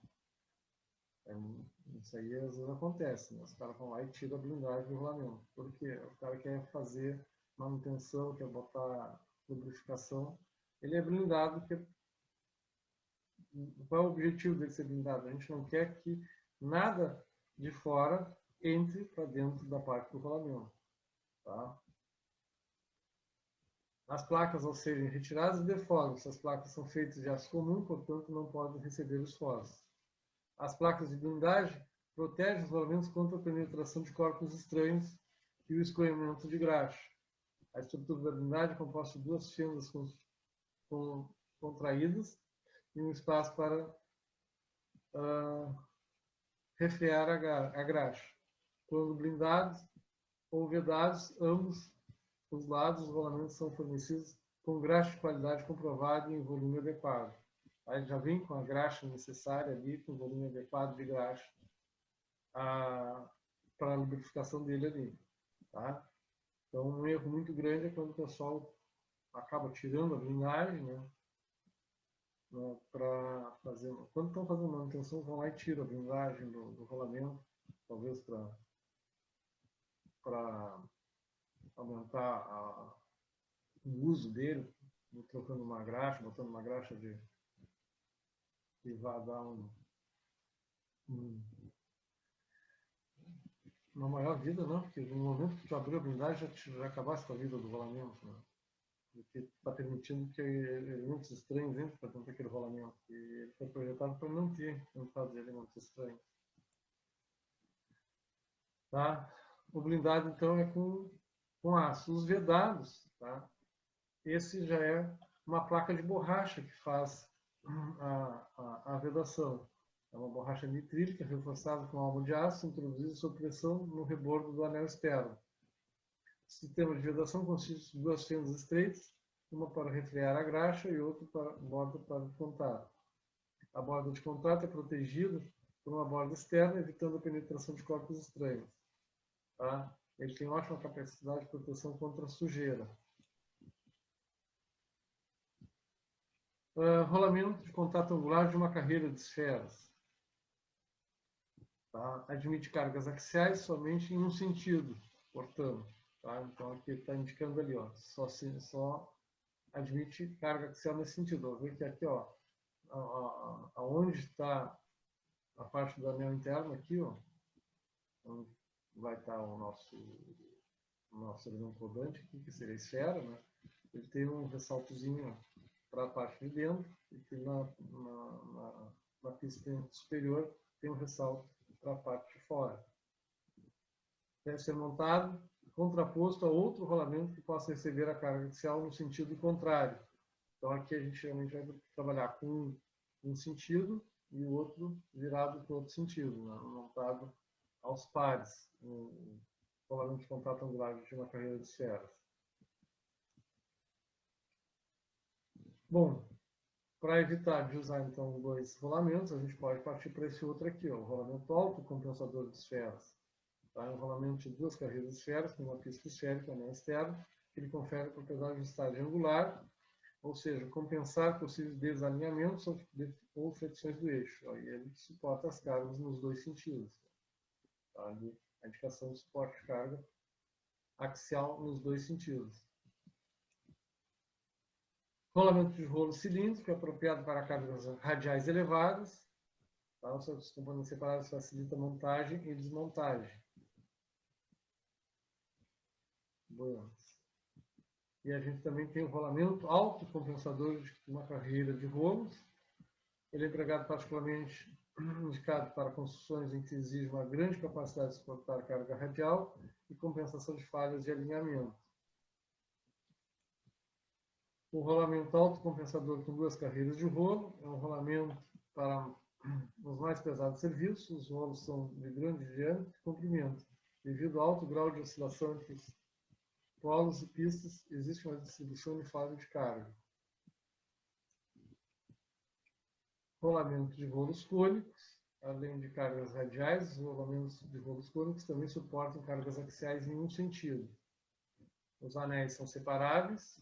Isso aí às vezes acontece, né? Os caras vão lá e tiram a blindagem do rolamento. Por quê? O cara quer fazer manutenção, quer botar lubrificação. Ele é blindado porque... Qual é o objetivo dele ser blindado? A gente não quer que nada de fora entre para dentro da parte do rolamento. Tá? As placas, ao serem retiradas, deformam. As placas são feitas de aço comum, portanto, não podem receber os fósforos. As placas de blindagem protegem os rolamentos contra a penetração de corpos estranhos e o escoamento de graxa. A estrutura da blindagem é composta de duas fendas contraídas e um espaço para refrear a graxa. Quando blindados ou vedados, ambos os lados dos rolamentos são fornecidos com graxa de qualidade comprovada e em volume adequado. Aí já vem com a graxa necessária ali, com o volume adequado de graxa para a lubrificação dele ali. Tá? Então, um erro muito grande é quando o pessoal acaba tirando a blindagem, né? Para fazer, quando estão fazendo manutenção, vão lá e tiram a blindagem do rolamento, talvez para aumentar o uso dele, trocando uma graxa, botando uma graxa que vai dar uma maior vida, não, porque no momento que tu abriu a blindagem já acabaste com a vida do rolamento, né? Porque está permitindo que elementos estranhos entrem para dentro daquele rolamento. E ele foi projetado para não ter entrada de elementos estranhos. Tá? O blindado, então, é com aço. Os vedados, tá? Esse já é uma placa de borracha que faz a vedação. É uma borracha nitrílica reforçada com álbum de aço, introduzida sob pressão no rebordo do anel externo. O sistema de vedação consiste de duas fendas estreitas, uma para refrear a graxa e outra para borda para contato. A borda de contato é protegida por uma borda externa, evitando a penetração de corpos estranhos. Tá? Ele tem ótima capacidade de proteção contra a sujeira. Rolamento de contato angular de uma carreira de esferas. Tá? Admite cargas axiais somente em um sentido, portanto. Tá? Então aqui está indicando ali, ó, só admite carga axial nesse sentido. Vou ver que aqui, ó, aonde está a parte do anel interno aqui, ó, onde vai estar o nosso elemento rodante aqui, que seria a esfera, né? Ele tem um ressaltozinho para a parte de dentro e que na pista superior tem um ressalto para a parte de fora. Deve ser montado contraposto a outro rolamento que possa receber a carga axial no sentido contrário. Então aqui a gente realmente vai trabalhar com um sentido e o outro virado para o outro sentido, né? Montado aos pares, um rolamento de contato angular de uma carreira de esferas. Bom, para evitar de usar então dois rolamentos, a gente pode partir para esse outro aqui, ó, o rolamento autocompensador de esferas. Tá? É um rolamento de duas carreiras de esferas, com uma pista esférica anel externo, que lhe confere a propriedade de estágio angular, ou seja, compensar possíveis desalinhamentos ou flexões do eixo. Ó, e ele suporta as cargas nos dois sentidos. Tá? A indicação de suporte de carga axial nos dois sentidos. Rolamento de rolo cilíndrico, apropriado para cargas radiais elevadas. Tá? Os seus componentes separados facilitam a montagem e desmontagem. E a gente também tem o rolamento autocompensador de uma carreira de rolos. Ele é empregado particularmente indicado para construções em que exige uma grande capacidade de suportar carga radial e compensação de falhas de alinhamento. O rolamento autocompensador com duas carreiras de rolo é um rolamento para os mais pesados serviços. Os rolos são de grande diâmetro e comprimento. Devido ao alto grau de oscilação entre os polos e pistas, existe uma distribuição uniforme de carga. Rolamento de rolos cônicos, além de cargas radiais, os rolamentos de rolos cônicos também suportam cargas axiais em um sentido. Os anéis são separáveis,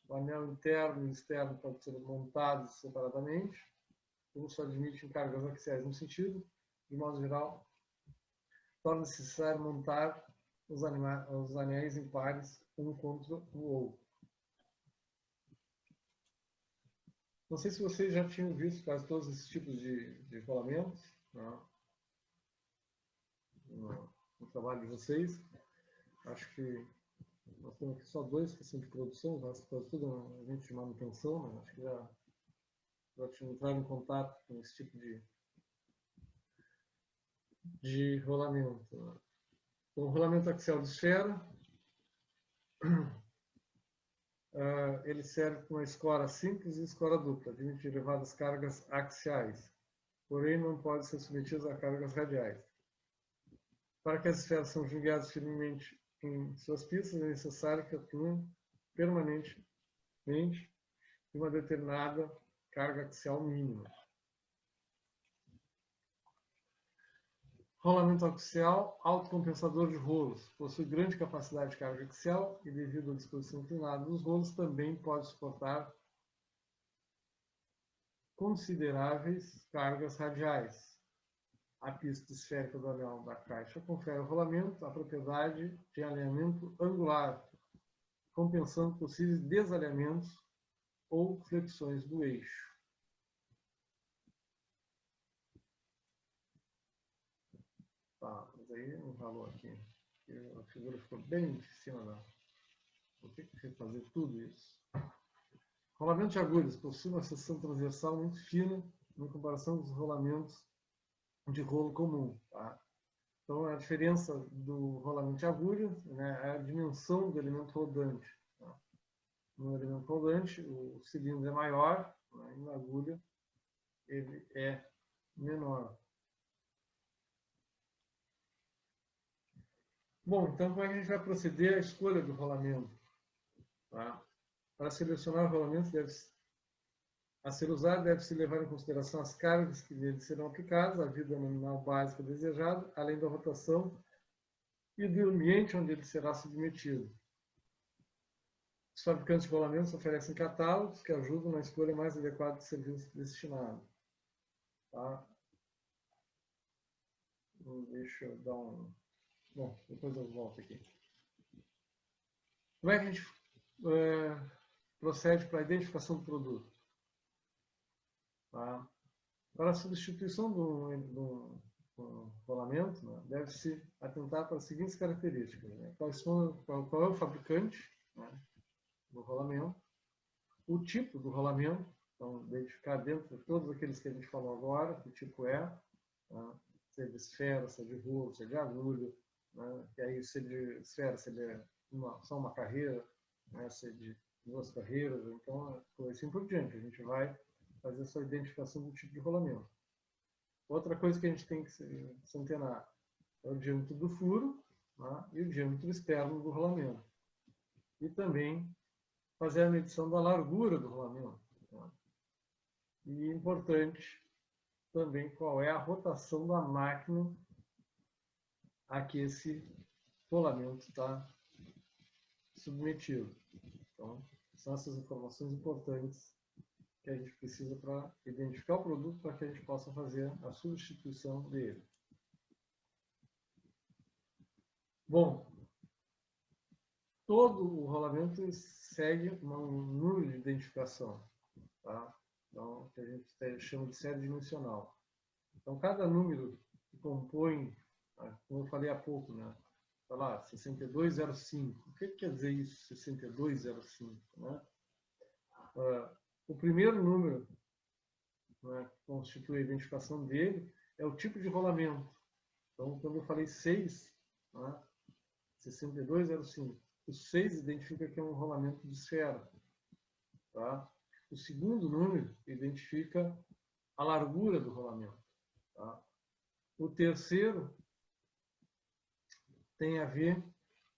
o anel interno e externo podem ser montados separadamente, como só admitem cargas axiais em um sentido, de modo geral, torna-se necessário montar os anéis em pares um contra o outro. Não sei se vocês já tinham visto quase todos esses tipos de rolamentos, né, no trabalho de vocês. Acho que nós temos aqui só dois que são de produção, quase tudo a gente de manutenção, mas acho que já tinham entrado em contato com esse tipo de rolamento. Né. Então, o rolamento axial de esfera, ele serve com uma escora simples e escora dupla, admite elevadas cargas axiais, porém não pode ser submetido a cargas radiais. Para que as esferas sejam jogadas firmemente em suas pistas, é necessário que atuem permanentemente em uma determinada carga axial mínima. Rolamento axial autocompensador de rolos. Possui grande capacidade de carga axial e, devido à disposição inclinada dos rolos, também pode suportar consideráveis cargas radiais. A pista esférica do anel da caixa confere ao rolamento a propriedade de alinhamento angular, compensando possíveis desalinhamentos ou flexões do eixo. Tá, mas aí não falou aqui. A figura ficou bem de cima da... Vou ter que fazer tudo isso. Rolamento de agulhas possui uma seção transversal muito fina em comparação com os rolamentos de rolo comum. Tá? Então, a diferença do rolamento de agulha, né, é a dimensão do elemento rodante. Tá? No elemento rodante, o cilindro é maior, né, e na agulha ele é menor. Bom, então como é que a gente vai proceder à escolha do rolamento? Tá? Para selecionar o rolamento a ser usado, deve-se levar em consideração as cargas que nele serão aplicadas, a vida nominal básica desejada, além da rotação e do ambiente onde ele será submetido. Os fabricantes de rolamentos oferecem catálogos que ajudam na escolha mais adequada do serviço destinado. Tá? Deixa eu dar um... Bom, depois eu volto aqui. Como é que a gente procede para a identificação do produto? Tá? Para a substituição do rolamento, né, deve-se atentar para as seguintes características. Né? Qual é o fabricante, né, do rolamento, o tipo do rolamento, então identificar dentro de todos aqueles que a gente falou agora, que tipo é, tá? Se é de esfera, se é de rolo, se é de agulha, né? E aí se é de esfera, se é só uma carreira, né? Se é de 2 carreiras, então assim por diante. A gente vai fazer essa identificação do tipo de rolamento. Outra coisa que a gente tem que se antenar é o diâmetro do furo, tá? E o diâmetro externo do rolamento. E também fazer a medição da largura do rolamento. Tá? E importante também qual é a rotação da máquina a que esse rolamento está submetido. Então, são essas informações importantes que a gente precisa para identificar o produto para que a gente possa fazer a substituição dele. Bom, todo o rolamento segue um número de identificação, tá? Então, que a gente chama de série dimensional. Então, cada número que compõe, como eu falei há pouco, né? Tá lá, 6205. O que quer dizer isso, 6205? Né? O primeiro número, né, que constitui a identificação dele é o tipo de rolamento. Então, quando eu falei 6, né, 6205, o 6 identifica que é um rolamento de esfera. Tá? O segundo número identifica a largura do rolamento. Tá? O terceiro tem a ver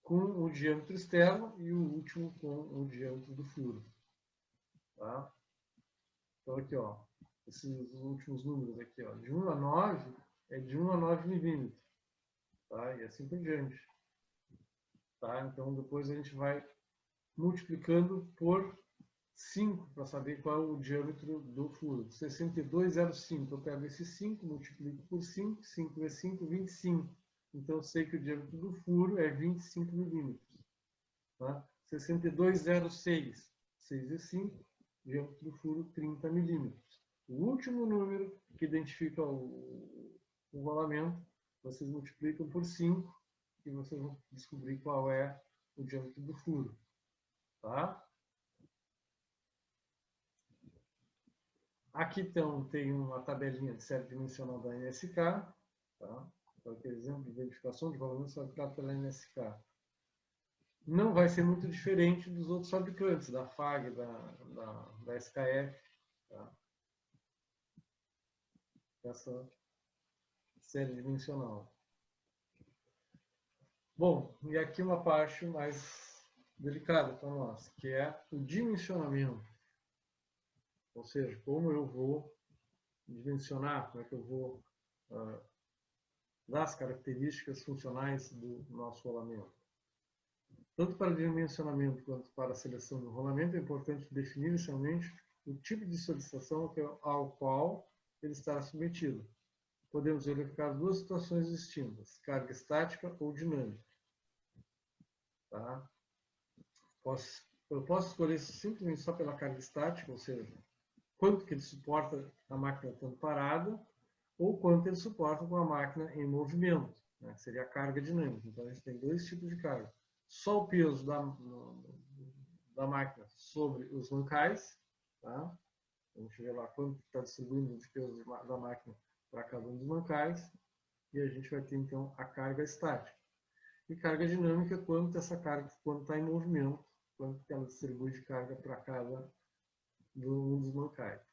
com o diâmetro externo e o último com o diâmetro do furo. Tá? Então, aqui, ó, esses últimos números aqui, ó, de 1 a 9 é de 1 a 9 milímetros. Tá? E assim por diante. Tá? Então, depois a gente vai multiplicando por 5 para saber qual é o diâmetro do furo. 6205, eu pego esse 5, multiplico por 5, 5 vezes 5, 25. Então, eu sei que o diâmetro do furo é 25 milímetros. Tá? 6206, 6 vezes 5, diâmetro do furo, 30 milímetros. O último número que identifica o rolamento, vocês multiplicam por 5 e vocês vão descobrir qual é o diâmetro do furo. Tá? Aqui então, tem uma tabelinha de série dimensional da NSK. Tá? Então, aquele exemplo de identificação de rolamento fabricado pela NSK. Não vai ser muito diferente dos outros fabricantes, da FAG, da SKF. Tá? Essa série dimensional. Bom, e aqui uma parte mais delicada para nós, que é o dimensionamento. Ou seja, como eu vou dimensionar, como é que eu vou dar as características funcionais do nosso rolamento. Tanto para dimensionamento quanto para a seleção do rolamento, é importante definir inicialmente o tipo de solicitação ao qual ele estará submetido. Podemos verificar duas situações distintas, carga estática ou dinâmica. Tá? Eu posso escolher isso simplesmente só pela carga estática, ou seja, quanto que ele suporta a máquina estando parada, ou quanto ele suporta com a máquina em movimento, né? Seria a carga dinâmica. Então, a gente tem dois tipos de carga. Só o peso da máquina sobre os mancais, tá? A gente vê lá quanto está distribuindo de peso da máquina para cada um dos mancais, e a gente vai ter, então, a carga estática. E carga dinâmica, quanto essa carga, quando está em movimento, quanto que ela distribui de carga para cada um dos mancais.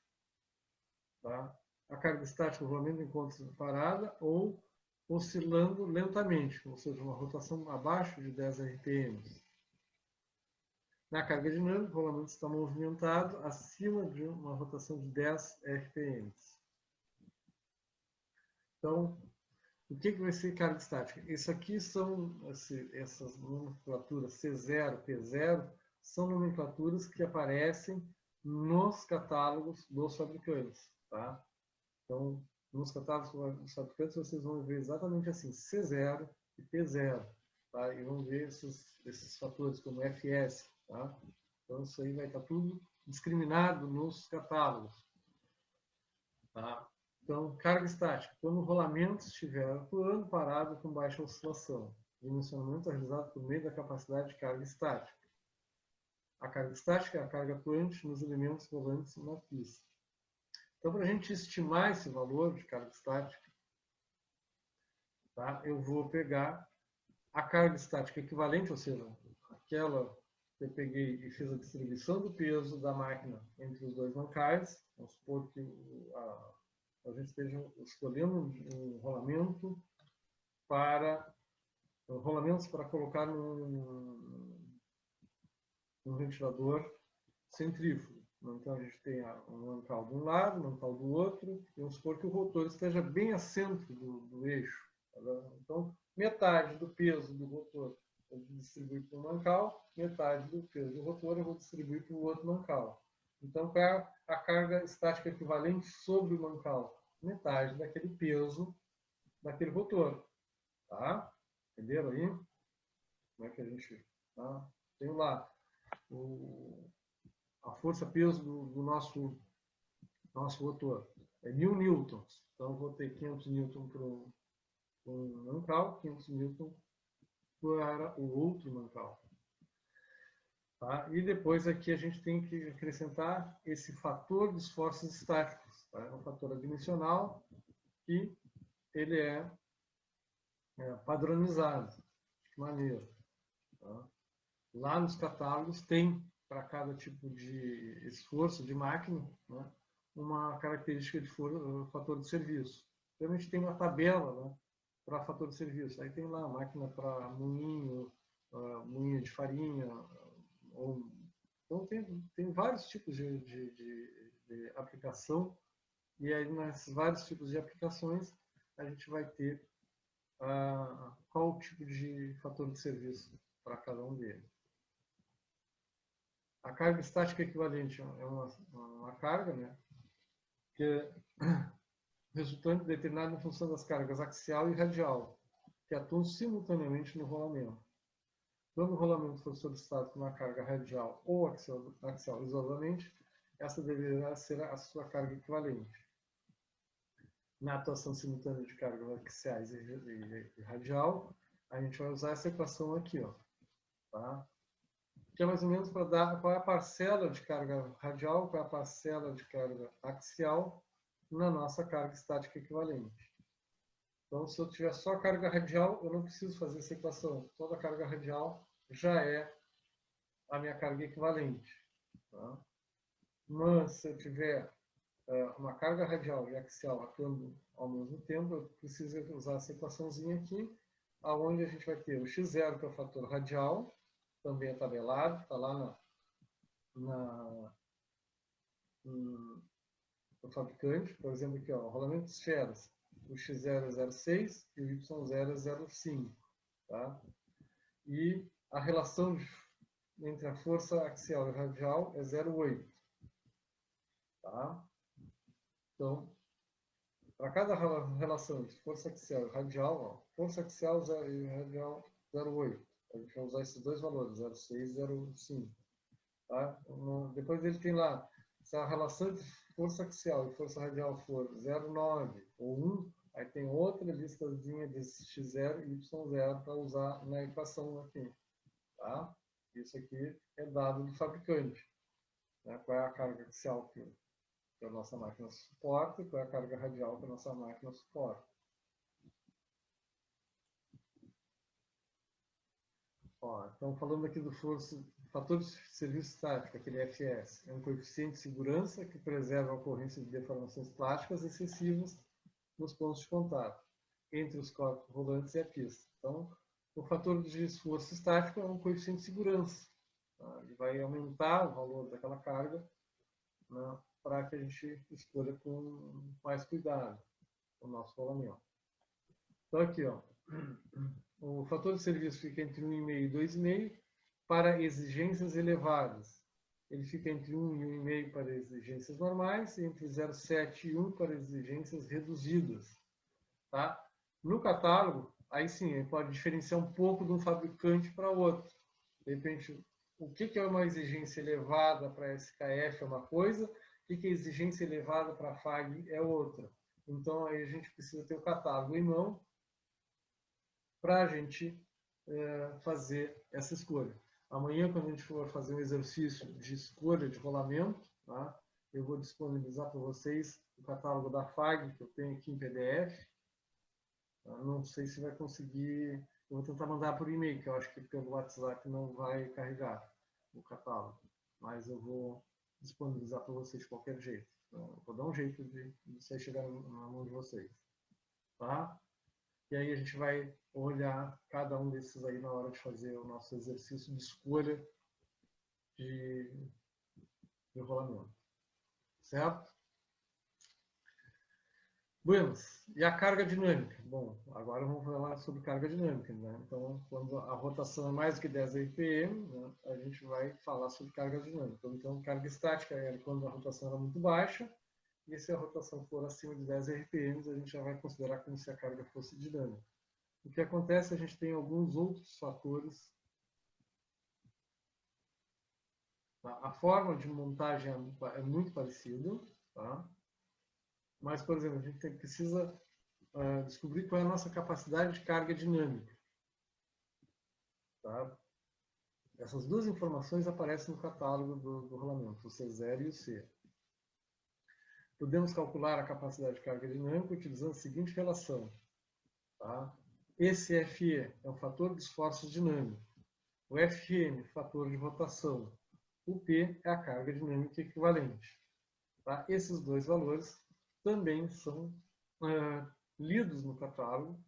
Tá? A carga estática, o rolamento encontra-se parada ou oscilando lentamente, ou seja, uma rotação abaixo de 10 RPM. Na carga dinâmica, o rolamento está movimentado acima de uma rotação de 10 RPM. Então, o que vai ser carga estática? Isso aqui são, essas nomenclaturas C0, P0, são nomenclaturas que aparecem nos catálogos dos fabricantes. Tá? Então, nos catálogos dos fabricantes, vocês vão ver exatamente assim, C0 e P0. Tá? E vão ver esses fatores como FS. Tá? Então, isso aí vai estar tudo discriminado nos catálogos. Tá? Então, carga estática. Quando o rolamento estiver atuando parado com baixa oscilação. Dimensionamento é realizado por meio da capacidade de carga estática. A carga estática é a carga atuante nos elementos rolantes na pista. Então, para a gente estimar esse valor de carga estática, tá? Eu vou pegar a carga estática equivalente, ou seja, aquela que eu peguei e fiz a distribuição do peso da máquina entre os dois mancais. Vamos supor que a gente esteja escolhendo um rolamento rolamentos para colocar num ventilador centrífugo. Então a gente tem um mancal de um lado, um mancal do outro, e vamos supor que o rotor esteja bem a centro do eixo. Então, metade do peso do rotor eu vou distribuir para o mancal, metade do peso do rotor eu vou distribuir para o outro mancal. Então, qual é a carga estática equivalente sobre o mancal? Metade daquele peso daquele rotor. Tá? Entenderam aí? Como é que a gente... Tá? Tem lá a força-peso do nosso rotor. É 1000 newtons. Então, eu vou ter 500 newtons para um mancal, 500 newtons para o outro mancal. Tá? E depois aqui a gente tem que acrescentar esse fator de esforços estáticos. Tá? É um fator adimensional que ele é padronizado. De que maneira? Tá? Lá nos catálogos tem, para cada tipo de esforço de máquina, né, uma característica de fator de serviço. Realmente tem uma tabela, né, para fator de serviço. Aí tem lá máquina para moinho, moinho de farinha. Então tem vários tipos de aplicação. E aí, nesses vários tipos de aplicações, a gente vai ter qual o tipo de fator de serviço para cada um deles. A carga estática equivalente é uma carga, né, que é resultante determinada em função das cargas axial e radial, que atuam simultaneamente no rolamento. Quando o rolamento for solicitado com uma carga radial ou axial isoladamente, essa deverá ser a sua carga equivalente. Na atuação simultânea de cargas axiais e radial, a gente vai usar essa equação aqui, ó, tá? Que é mais ou menos para dar qual é a parcela de carga radial, qual é a parcela de carga axial na nossa carga estática equivalente. Então, se eu tiver só carga radial, eu não preciso fazer essa equação. Toda carga radial já é a minha carga equivalente. Tá? Mas, se eu tiver uma carga radial e axial atuando ao mesmo tempo, eu preciso usar essa equaçãozinha aqui, onde a gente vai ter o x0, que é o fator radial, também é tabelado, está lá no fabricante. Por exemplo, aqui, ó, rolamento de esferas. O x0 é 0,6 e o y0 é 0,5. Tá? E a relação entre a força axial e radial é 0,8. Tá? Então, para cada relação entre força axial e radial, ó, força axial e radial 0,8. A gente vai usar esses dois valores, 0,6 e 0,5. Tá? Depois ele tem lá, se a relação entre força axial e força radial for 0,9 ou 1, aí tem outra listazinha de x0 e y0 para usar na equação aqui. Tá? Isso aqui é dado do fabricante. Né? Qual é a carga axial que a nossa máquina suporta e qual é a carga radial que a nossa máquina suporta. Ó, então, falando aqui do fator de serviço estático, aquele FS, é um coeficiente de segurança que preserva a ocorrência de deformações plásticas excessivas nos pontos de contato, entre os corpos rolantes e a pista. Então, o fator de esforço estático é um coeficiente de segurança. Tá? Ele vai aumentar o valor daquela carga, né, para que a gente escolha com mais cuidado o nosso rolamento. Então, aqui, ó, o fator de serviço fica entre 1,5 e 2,5 para exigências elevadas. Ele fica entre 1 e 1,5 para exigências normais e entre 0,7 e 1 para exigências reduzidas. Tá? No catálogo, aí sim, ele pode diferenciar um pouco de um fabricante para outro. De repente, o que é uma exigência elevada para SKF é uma coisa, o que é exigência elevada para FAG é outra. Então, aí a gente precisa ter o catálogo em mão para a gente fazer essa escolha. Amanhã, quando a gente for fazer um exercício de escolha de rolamento, tá? Eu vou disponibilizar para vocês o catálogo da FAG, que eu tenho aqui em PDF. Eu não sei se vai conseguir. Eu vou tentar mandar por e-mail, que eu acho que pelo WhatsApp não vai carregar o catálogo. Mas eu vou disponibilizar para vocês de qualquer jeito. Então, vou dar um jeito de isso aí chegar na mão de vocês. Tá? E aí a gente vai olhar cada um desses aí na hora de fazer o nosso exercício de escolha de rolamento. Certo? Buenas. E a carga dinâmica? Bom, agora vamos falar sobre carga dinâmica. Né? Então, quando a rotação é mais do que 10 RPM, né, a gente vai falar sobre carga dinâmica. Então, carga estática é quando a rotação era muito baixa, e se a rotação for acima de 10 RPM, a gente já vai considerar como se a carga fosse dinâmica. O que acontece, a gente tem alguns outros fatores. Tá? A forma de montagem é muito parecida, tá? Mas, por exemplo, a gente precisa descobrir qual é a nossa capacidade de carga dinâmica. Tá? Essas duas informações aparecem no catálogo do rolamento, o C0 e o C. Podemos calcular a capacidade de carga dinâmica utilizando a seguinte relação. Tá? Esse FE é o fator de esforço dinâmico. O FN, fator de rotação. O P é a carga dinâmica equivalente. Tá? Esses dois valores também são lidos no catálogo,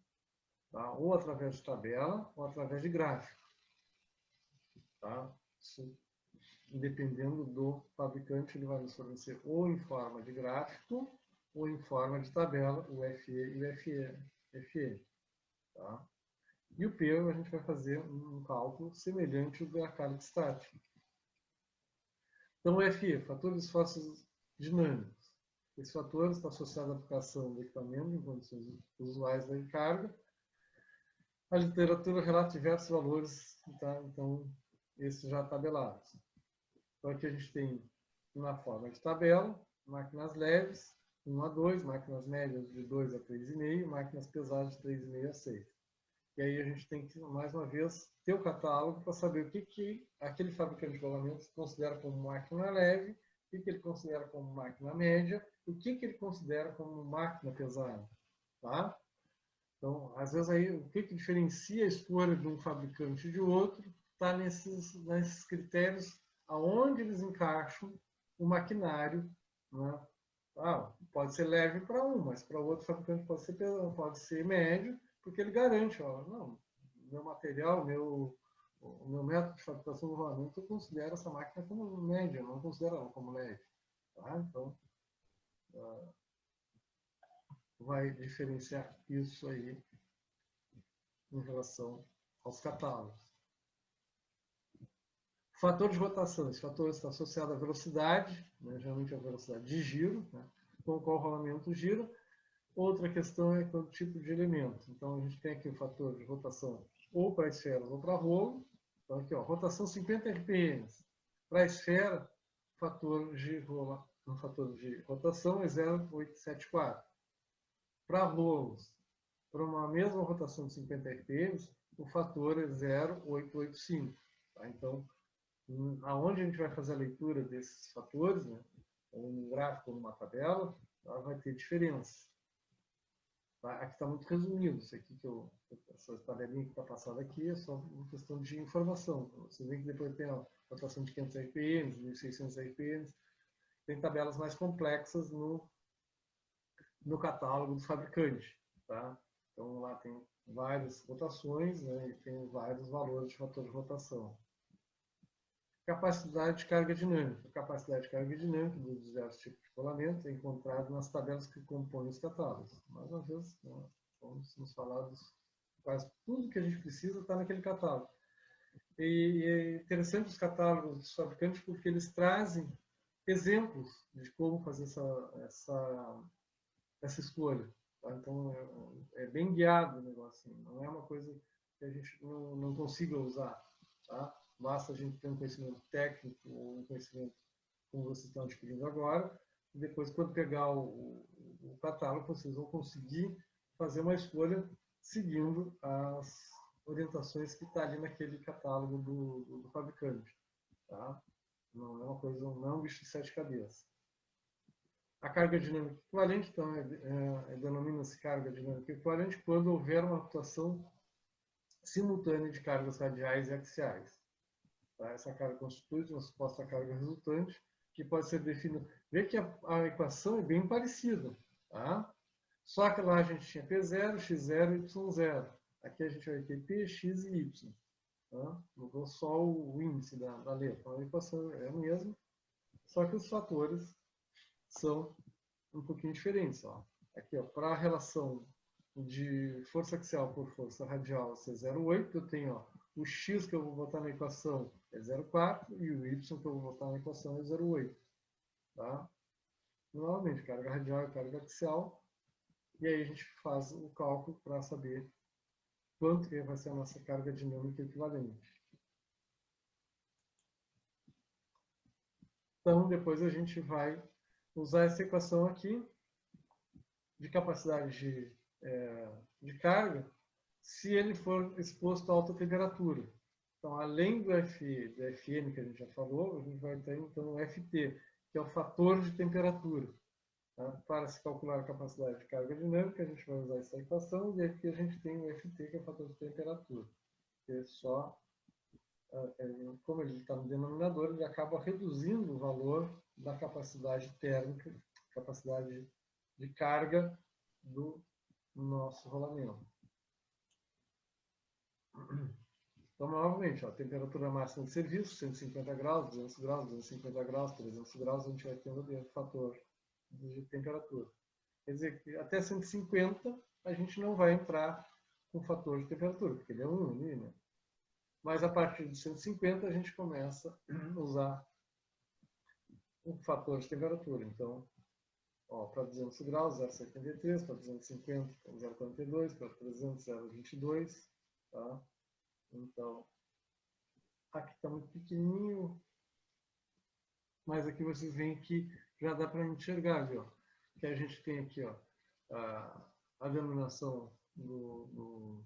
tá? Ou através de tabela ou através de gráfico. Tá? Isso, dependendo do fabricante, ele vai nos fornecer ou em forma de gráfico ou em forma de tabela, o FE e o FE. Tá? E o P a gente vai fazer um cálculo semelhante ao da carga estática. Então, o FE, fator de esforços dinâmicos. Esse fator está associado à aplicação do equipamento em condições usuais da carga. A literatura relata diversos valores, tá? Então, esses já tabelados. Então, aqui a gente tem, na forma de tabela, máquinas leves, 1 a 2, máquinas médias de 2 a 3,5, máquinas pesadas de 3,5 a 6. E aí a gente tem que, mais uma vez, ter o catálogo para saber o que aquele fabricante de rolamentos considera como máquina leve, o que ele considera como máquina média, o que ele considera como máquina pesada. Tá? Então, às vezes, aí, o que diferencia a escolha de um fabricante de outro está nesses critérios aonde eles encaixam o maquinário. Né? Pode ser leve para um, mas para outro fabricante pode ser médio, porque ele garante, não, meu material, o meu método de fabricação do rolamento, eu considero essa máquina como média, não considero ela como leve. Tá? Então, vai diferenciar isso aí em relação aos catálogos. Fator de rotação. Esse fator está associado à velocidade, né, geralmente a velocidade de giro, né, com o qual o rolamento gira. Outra questão é o tipo de elemento. Então, a gente tem aqui o fator de rotação ou para esferas ou para rolo. Então, aqui, ó, rotação 50 RPM. Para a esfera, o fator de rotação é 0,874. Para rolos, para uma mesma rotação de 50 RPM, o fator é 0,885. Tá? Então, aonde a gente vai fazer a leitura desses fatores, né, ou num gráfico ou numa tabela, ela vai ter diferença. Tá? Aqui está muito resumido. Isso aqui essa tabelinha que está passada aqui é só uma questão de informação. Você vê que depois tem a rotação de 500 RPM, 1.600 RPM. Tem tabelas mais complexas no catálogo do fabricante. Tá? Então, lá tem várias rotações, né, e tem vários valores de fator de rotação. Capacidade de carga dinâmica. A capacidade de carga dinâmica dos diversos tipos de rolamento é encontrada nas tabelas que compõem os catálogos. Mais uma vez, vamos nos falar quase tudo que a gente precisa está naquele catálogo. E é interessante os catálogos dos fabricantes porque eles trazem exemplos de como fazer essa escolha. Tá? Então, é bem guiado o negócio. Não é uma coisa que a gente não consiga usar. Tá? Basta a gente ter um conhecimento técnico ou um conhecimento como vocês estão adquirindo agora. E depois, quando pegar o catálogo, vocês vão conseguir fazer uma escolha seguindo as orientações que está ali naquele catálogo do fabricante. Tá? Não é uma coisa, não é um bicho de 7 cabeças. A carga dinâmica equivalente, então, denomina-se carga dinâmica equivalente quando houver uma atuação simultânea de cargas radiais e axiais. Tá? Essa carga constitui uma suposta carga resultante, que pode ser definida. Vê que a equação é bem parecida. Tá? Só que lá a gente tinha P0, X0 e Y0. Aqui a gente vai ter P, X e Y. Tá? Mudou só o índice da letra. A equação é a mesma, só que os fatores são um pouquinho diferentes. Ó. Aqui, para a relação de força axial por força radial ser 0,8, eu tenho o x que eu vou botar na equação é 0,4 e o y que eu vou botar na equação é 0,8. Tá? Novamente, carga radial e carga axial. E aí a gente faz o cálculo para saber quanto que vai ser a nossa carga dinâmica equivalente. Então, depois a gente vai usar essa equação aqui de capacidade de carga se ele for exposto a alta temperatura. Então, além do Fn que a gente já falou, a gente vai ter então o Ft, que é o fator de temperatura. Tá? Para se calcular a capacidade de carga dinâmica, a gente vai usar essa equação e aqui a gente tem o Ft, que é o fator de temperatura. Que é só, como ele está no denominador, ele acaba reduzindo o valor da capacidade térmica, capacidade de carga do nosso rolamento. Então, novamente, a temperatura máxima de serviço, 150 graus, 200 graus, 250 graus, 300 graus, a gente vai tendo o fator de temperatura. Quer dizer que até 150 a gente não vai entrar com fator de temperatura, porque ele é 1 ali, né? Mas a partir de 150 a gente começa a usar um fator de temperatura. Então, para 200 graus, 0,73, para 250, 0,42, para 300, 0,22, tá? Então, aqui está muito pequenininho, mas aqui vocês veem que já dá para enxergar, viu? Que a gente tem aqui a denominação do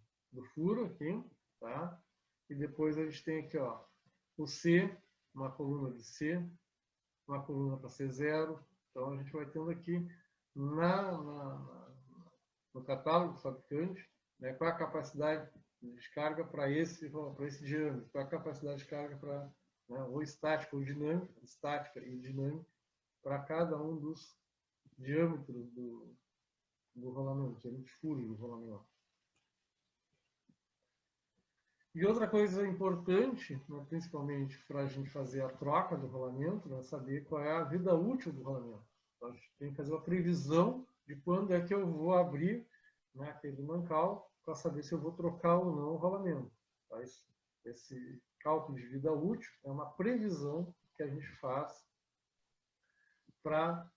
furo aqui, tá? E depois a gente tem aqui o C, uma coluna de C, uma coluna para C0. Então a gente vai tendo aqui no catálogo do fabricante, né, qual a capacidade de descarga para esse diâmetro, qual a capacidade de carga para ou estática ou dinâmica, estática e dinâmica, para cada um dos diâmetros do rolamento, diâmetro furo do rolamento. E outra coisa importante, né, principalmente para a gente fazer a troca do rolamento, é saber qual é a vida útil do rolamento. Então, a gente tem que fazer uma previsão de quando é que eu vou abrir, né, aquele mancal para saber se eu vou trocar ou não o rolamento. Tá? Esse cálculo de vida útil é uma previsão que a gente faz para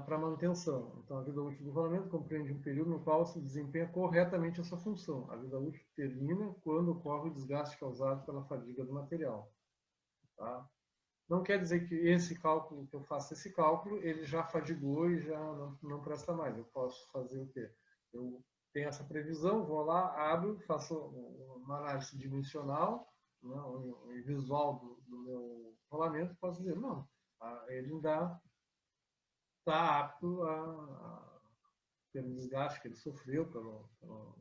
para manutenção. Então, a vida útil do rolamento compreende um período no qual se desempenha corretamente essa função. A vida útil termina quando ocorre o desgaste causado pela fadiga do material. Tá? Não quer dizer que esse cálculo, que eu faço esse cálculo, ele já fadigou e já não presta mais. Eu posso fazer o quê? Eu tenho essa previsão, vou lá, abro, faço uma análise dimensional, né, um visual do meu rolamento, posso dizer, não, ele ainda está apto pelo desgaste que ele sofreu, pelo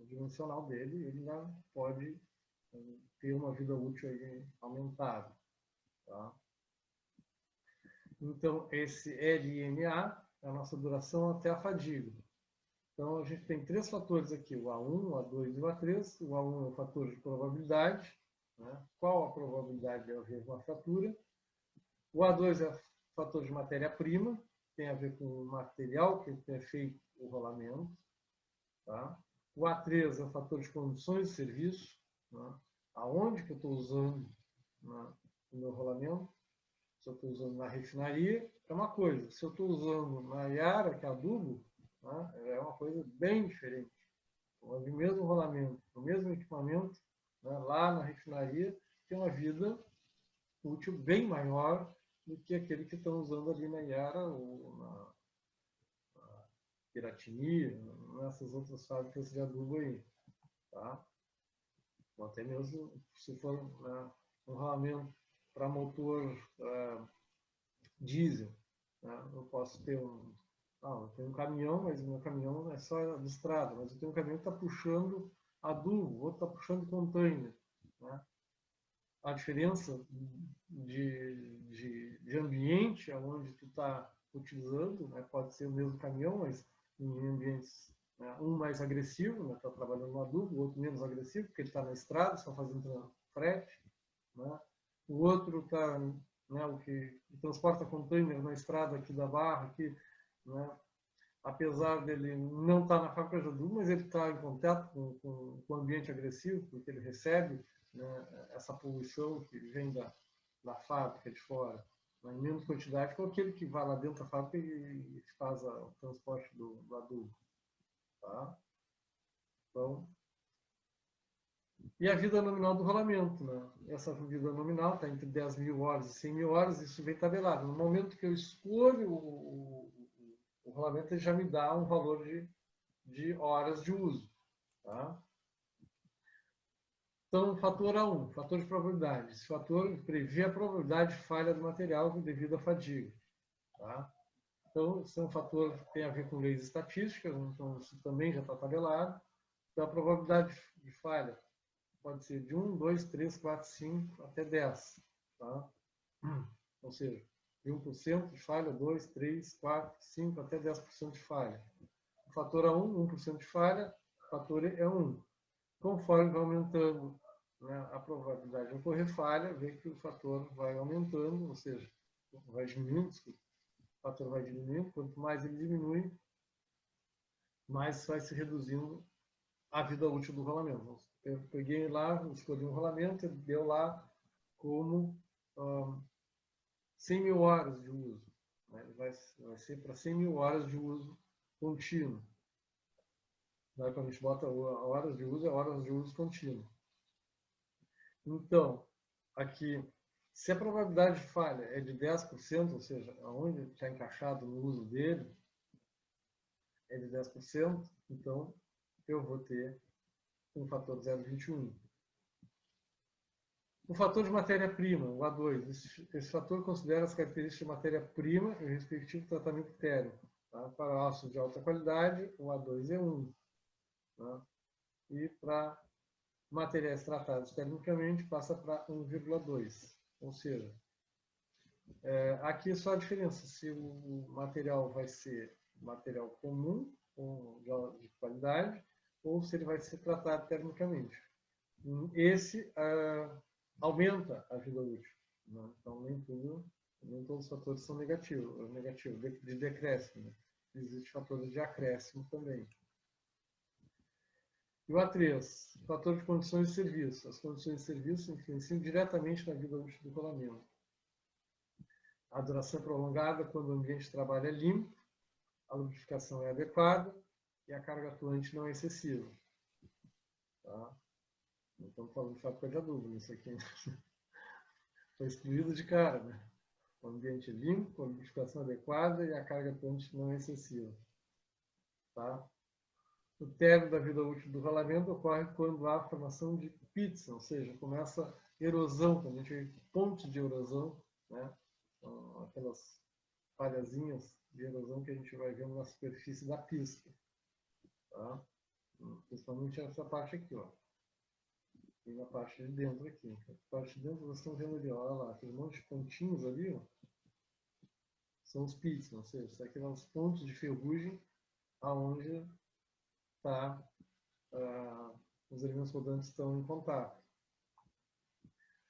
dimensional dele, ele ainda pode ter uma vida útil aí aumentada. Tá? Então, esse LNA é a nossa duração até a fadiga. Então, a gente tem 3 fatores aqui, o A1, o A2 e o A3. O A1 é o fator de probabilidade, né? Qual a probabilidade de haver uma fratura. O A2 é o fator de matéria-prima, tem a ver com o material que é feito o rolamento. Tá? O A3 é o fator de condições de serviço, né? Aonde que eu estou usando, né, o meu rolamento. Se eu estou usando na refinaria, é uma coisa. Se eu estou usando na Yara, que é adubo, né, é uma coisa bem diferente. O mesmo rolamento, o mesmo equipamento, né, lá na refinaria, tem uma vida útil bem maior do que aquele que estão usando ali na Yara ou na Piratini, nessas outras fábricas de adubo aí. Tá? Ou até mesmo se for, né, um rolamento para motor diesel, né? Eu posso ter eu tenho um caminhão, mas o meu caminhão é só de estrada, mas eu tenho um caminhão que está puxando adubo, o outro está puxando container. Né? A diferença de ambiente onde tu está utilizando, né? Pode ser o mesmo caminhão, mas em ambientes, né, um mais agressivo, está, né, trabalhando no adubo, o outro menos agressivo, porque ele está na estrada, só fazendo frete. Né? O outro está, né, o que transporta container na estrada aqui da Barra, aqui, né, apesar dele não estar na fábrica de adubo, mas ele está em contato com o ambiente agressivo, porque ele recebe, né, essa poluição que vem da fábrica de fora, né, em menos quantidade que aquele que vai lá dentro da fábrica e faz o transporte do adubo. Tá? Então, e a vida nominal do rolamento. Né? Essa vida nominal está entre 10 mil horas e 100 mil horas, isso vem tabelado. No momento que eu escolho o rolamento, ele já me dá um valor de horas de uso. Tá? Então, fator A1, fator de probabilidade. Esse fator prevê a probabilidade de falha do material devido à fadiga. Tá? Então, esse é um fator que tem a ver com leis estatísticas, então isso também já está tabelado. Então, a probabilidade de falha pode ser de 1, 2, 3, 4, 5 até 10. Tá? Ou seja, de 1% de falha, 2, 3, 4, 5 até 10% de falha. O fator A1, 1% de falha, o fator é 1. Conforme vai aumentando, né, a probabilidade de ocorrer falha, vê que o fator vai aumentando, ou seja, vai diminuindo, o fator vai diminuindo. Quanto mais ele diminui, mais vai se reduzindo a vida útil do rolamento. Eu peguei lá, escolhi um rolamento, deu lá como 100 mil horas de uso. Né? Vai ser para 100 mil horas de uso contínuo. Daí, quando a gente bota horas de uso, é horas de uso contínuo. Então, aqui, se a probabilidade de falha é de 10%, ou seja, aonde está encaixado no uso dele, é de 10%, então eu vou ter um fator 0,21. O fator de matéria-prima, o A2, esse fator considera as características de matéria-prima e o respectivo tratamento térmico. Tá? Para aços de alta qualidade, o A2 é 1. Tá? E para materiais tratados termicamente, passa para 1,2. Ou seja, aqui é só a diferença se o material vai ser material comum, de qualidade, ou se ele vai ser tratado termicamente. Esse aumenta a vida útil. Né? Então, nem todos os fatores são negativos de decréscimo. Né? Existem fatores de acréscimo também. E o A3, fator de condições de serviço. As condições de serviço influenciam diretamente na vida útil do rolamento. A duração é prolongada quando o ambiente de trabalho é limpo, a lubrificação é adequada e a carga atuante não é excessiva. Tá? Não estamos falando de fábrica de adubo, isso aqui foi excluído de cara, né? O ambiente limpo, a lubrificação adequada e a carga atuante não é excessiva. Tá? O término da vida útil do rolamento ocorre quando há formação de pizza, ou seja, começa erosão, quando a gente vê ponte de erosão, né? Então, aquelas falhazinhas de erosão que a gente vai vendo na superfície da pista. Tá? Principalmente essa parte aqui, ó. E na parte de dentro aqui. A parte de dentro, vocês estão vendo ali, ó, olha lá, aquele monte de pontinhos ali, ó, são os pits, ou seja, são aqueles pontos de ferrugem aonde tá, os elementos rodantes estão em contato.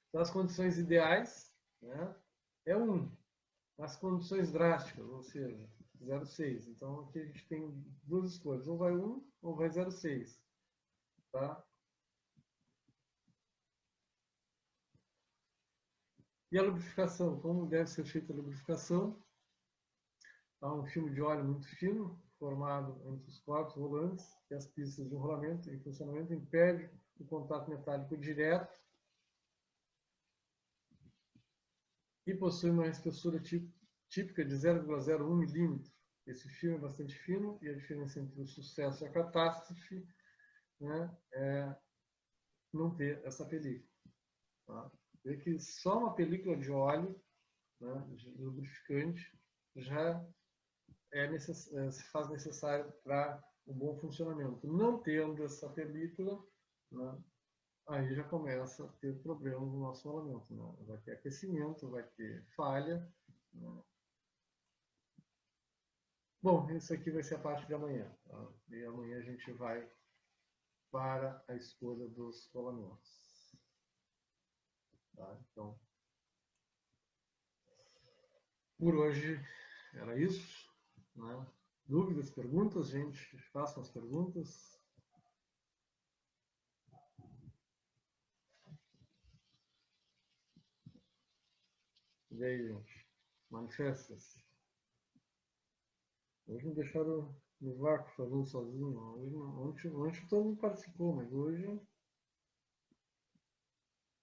Então, as condições ideais, né, é 1. As condições drásticas, ou seja, 0,6. Então, aqui a gente tem duas escolhas, ou vai 1 ou vai 0,6. Tá? E a lubrificação, como deve ser feita a lubrificação? Há um filme de óleo muito fino, formado entre os corpos rolantes e as pistas de rolamento em funcionamento, impede o contato metálico direto e possui uma espessura típica de 0,01 milímetro. Esse filme é bastante fino e a diferença entre o sucesso e a catástrofe, né, é não ter essa película. Tá? Vê que só uma película de óleo, né, de lubrificante, já se faz necessário para o bom funcionamento. Não tendo essa película, né, aí já começa a ter problemas no nosso rolamento. Né? Vai ter aquecimento, vai ter falha. Né? Bom, isso aqui vai ser a parte de amanhã. Tá? E amanhã a gente vai para a escolha dos rolamentos. Tá? Então, por hoje era isso. Né? Dúvidas, perguntas, gente? Façam as perguntas. E aí, gente? Manifesta-se. Hoje me deixaram no vácuo falando sozinho. Ontem todo mundo participou, mas hoje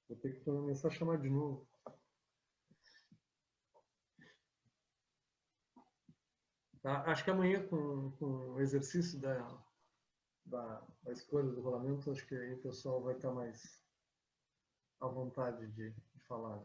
vou ter que começar a chamar de novo. Tá? Acho que amanhã, com o exercício da escolha do rolamento, acho que aí o pessoal vai estar mais à vontade de falar.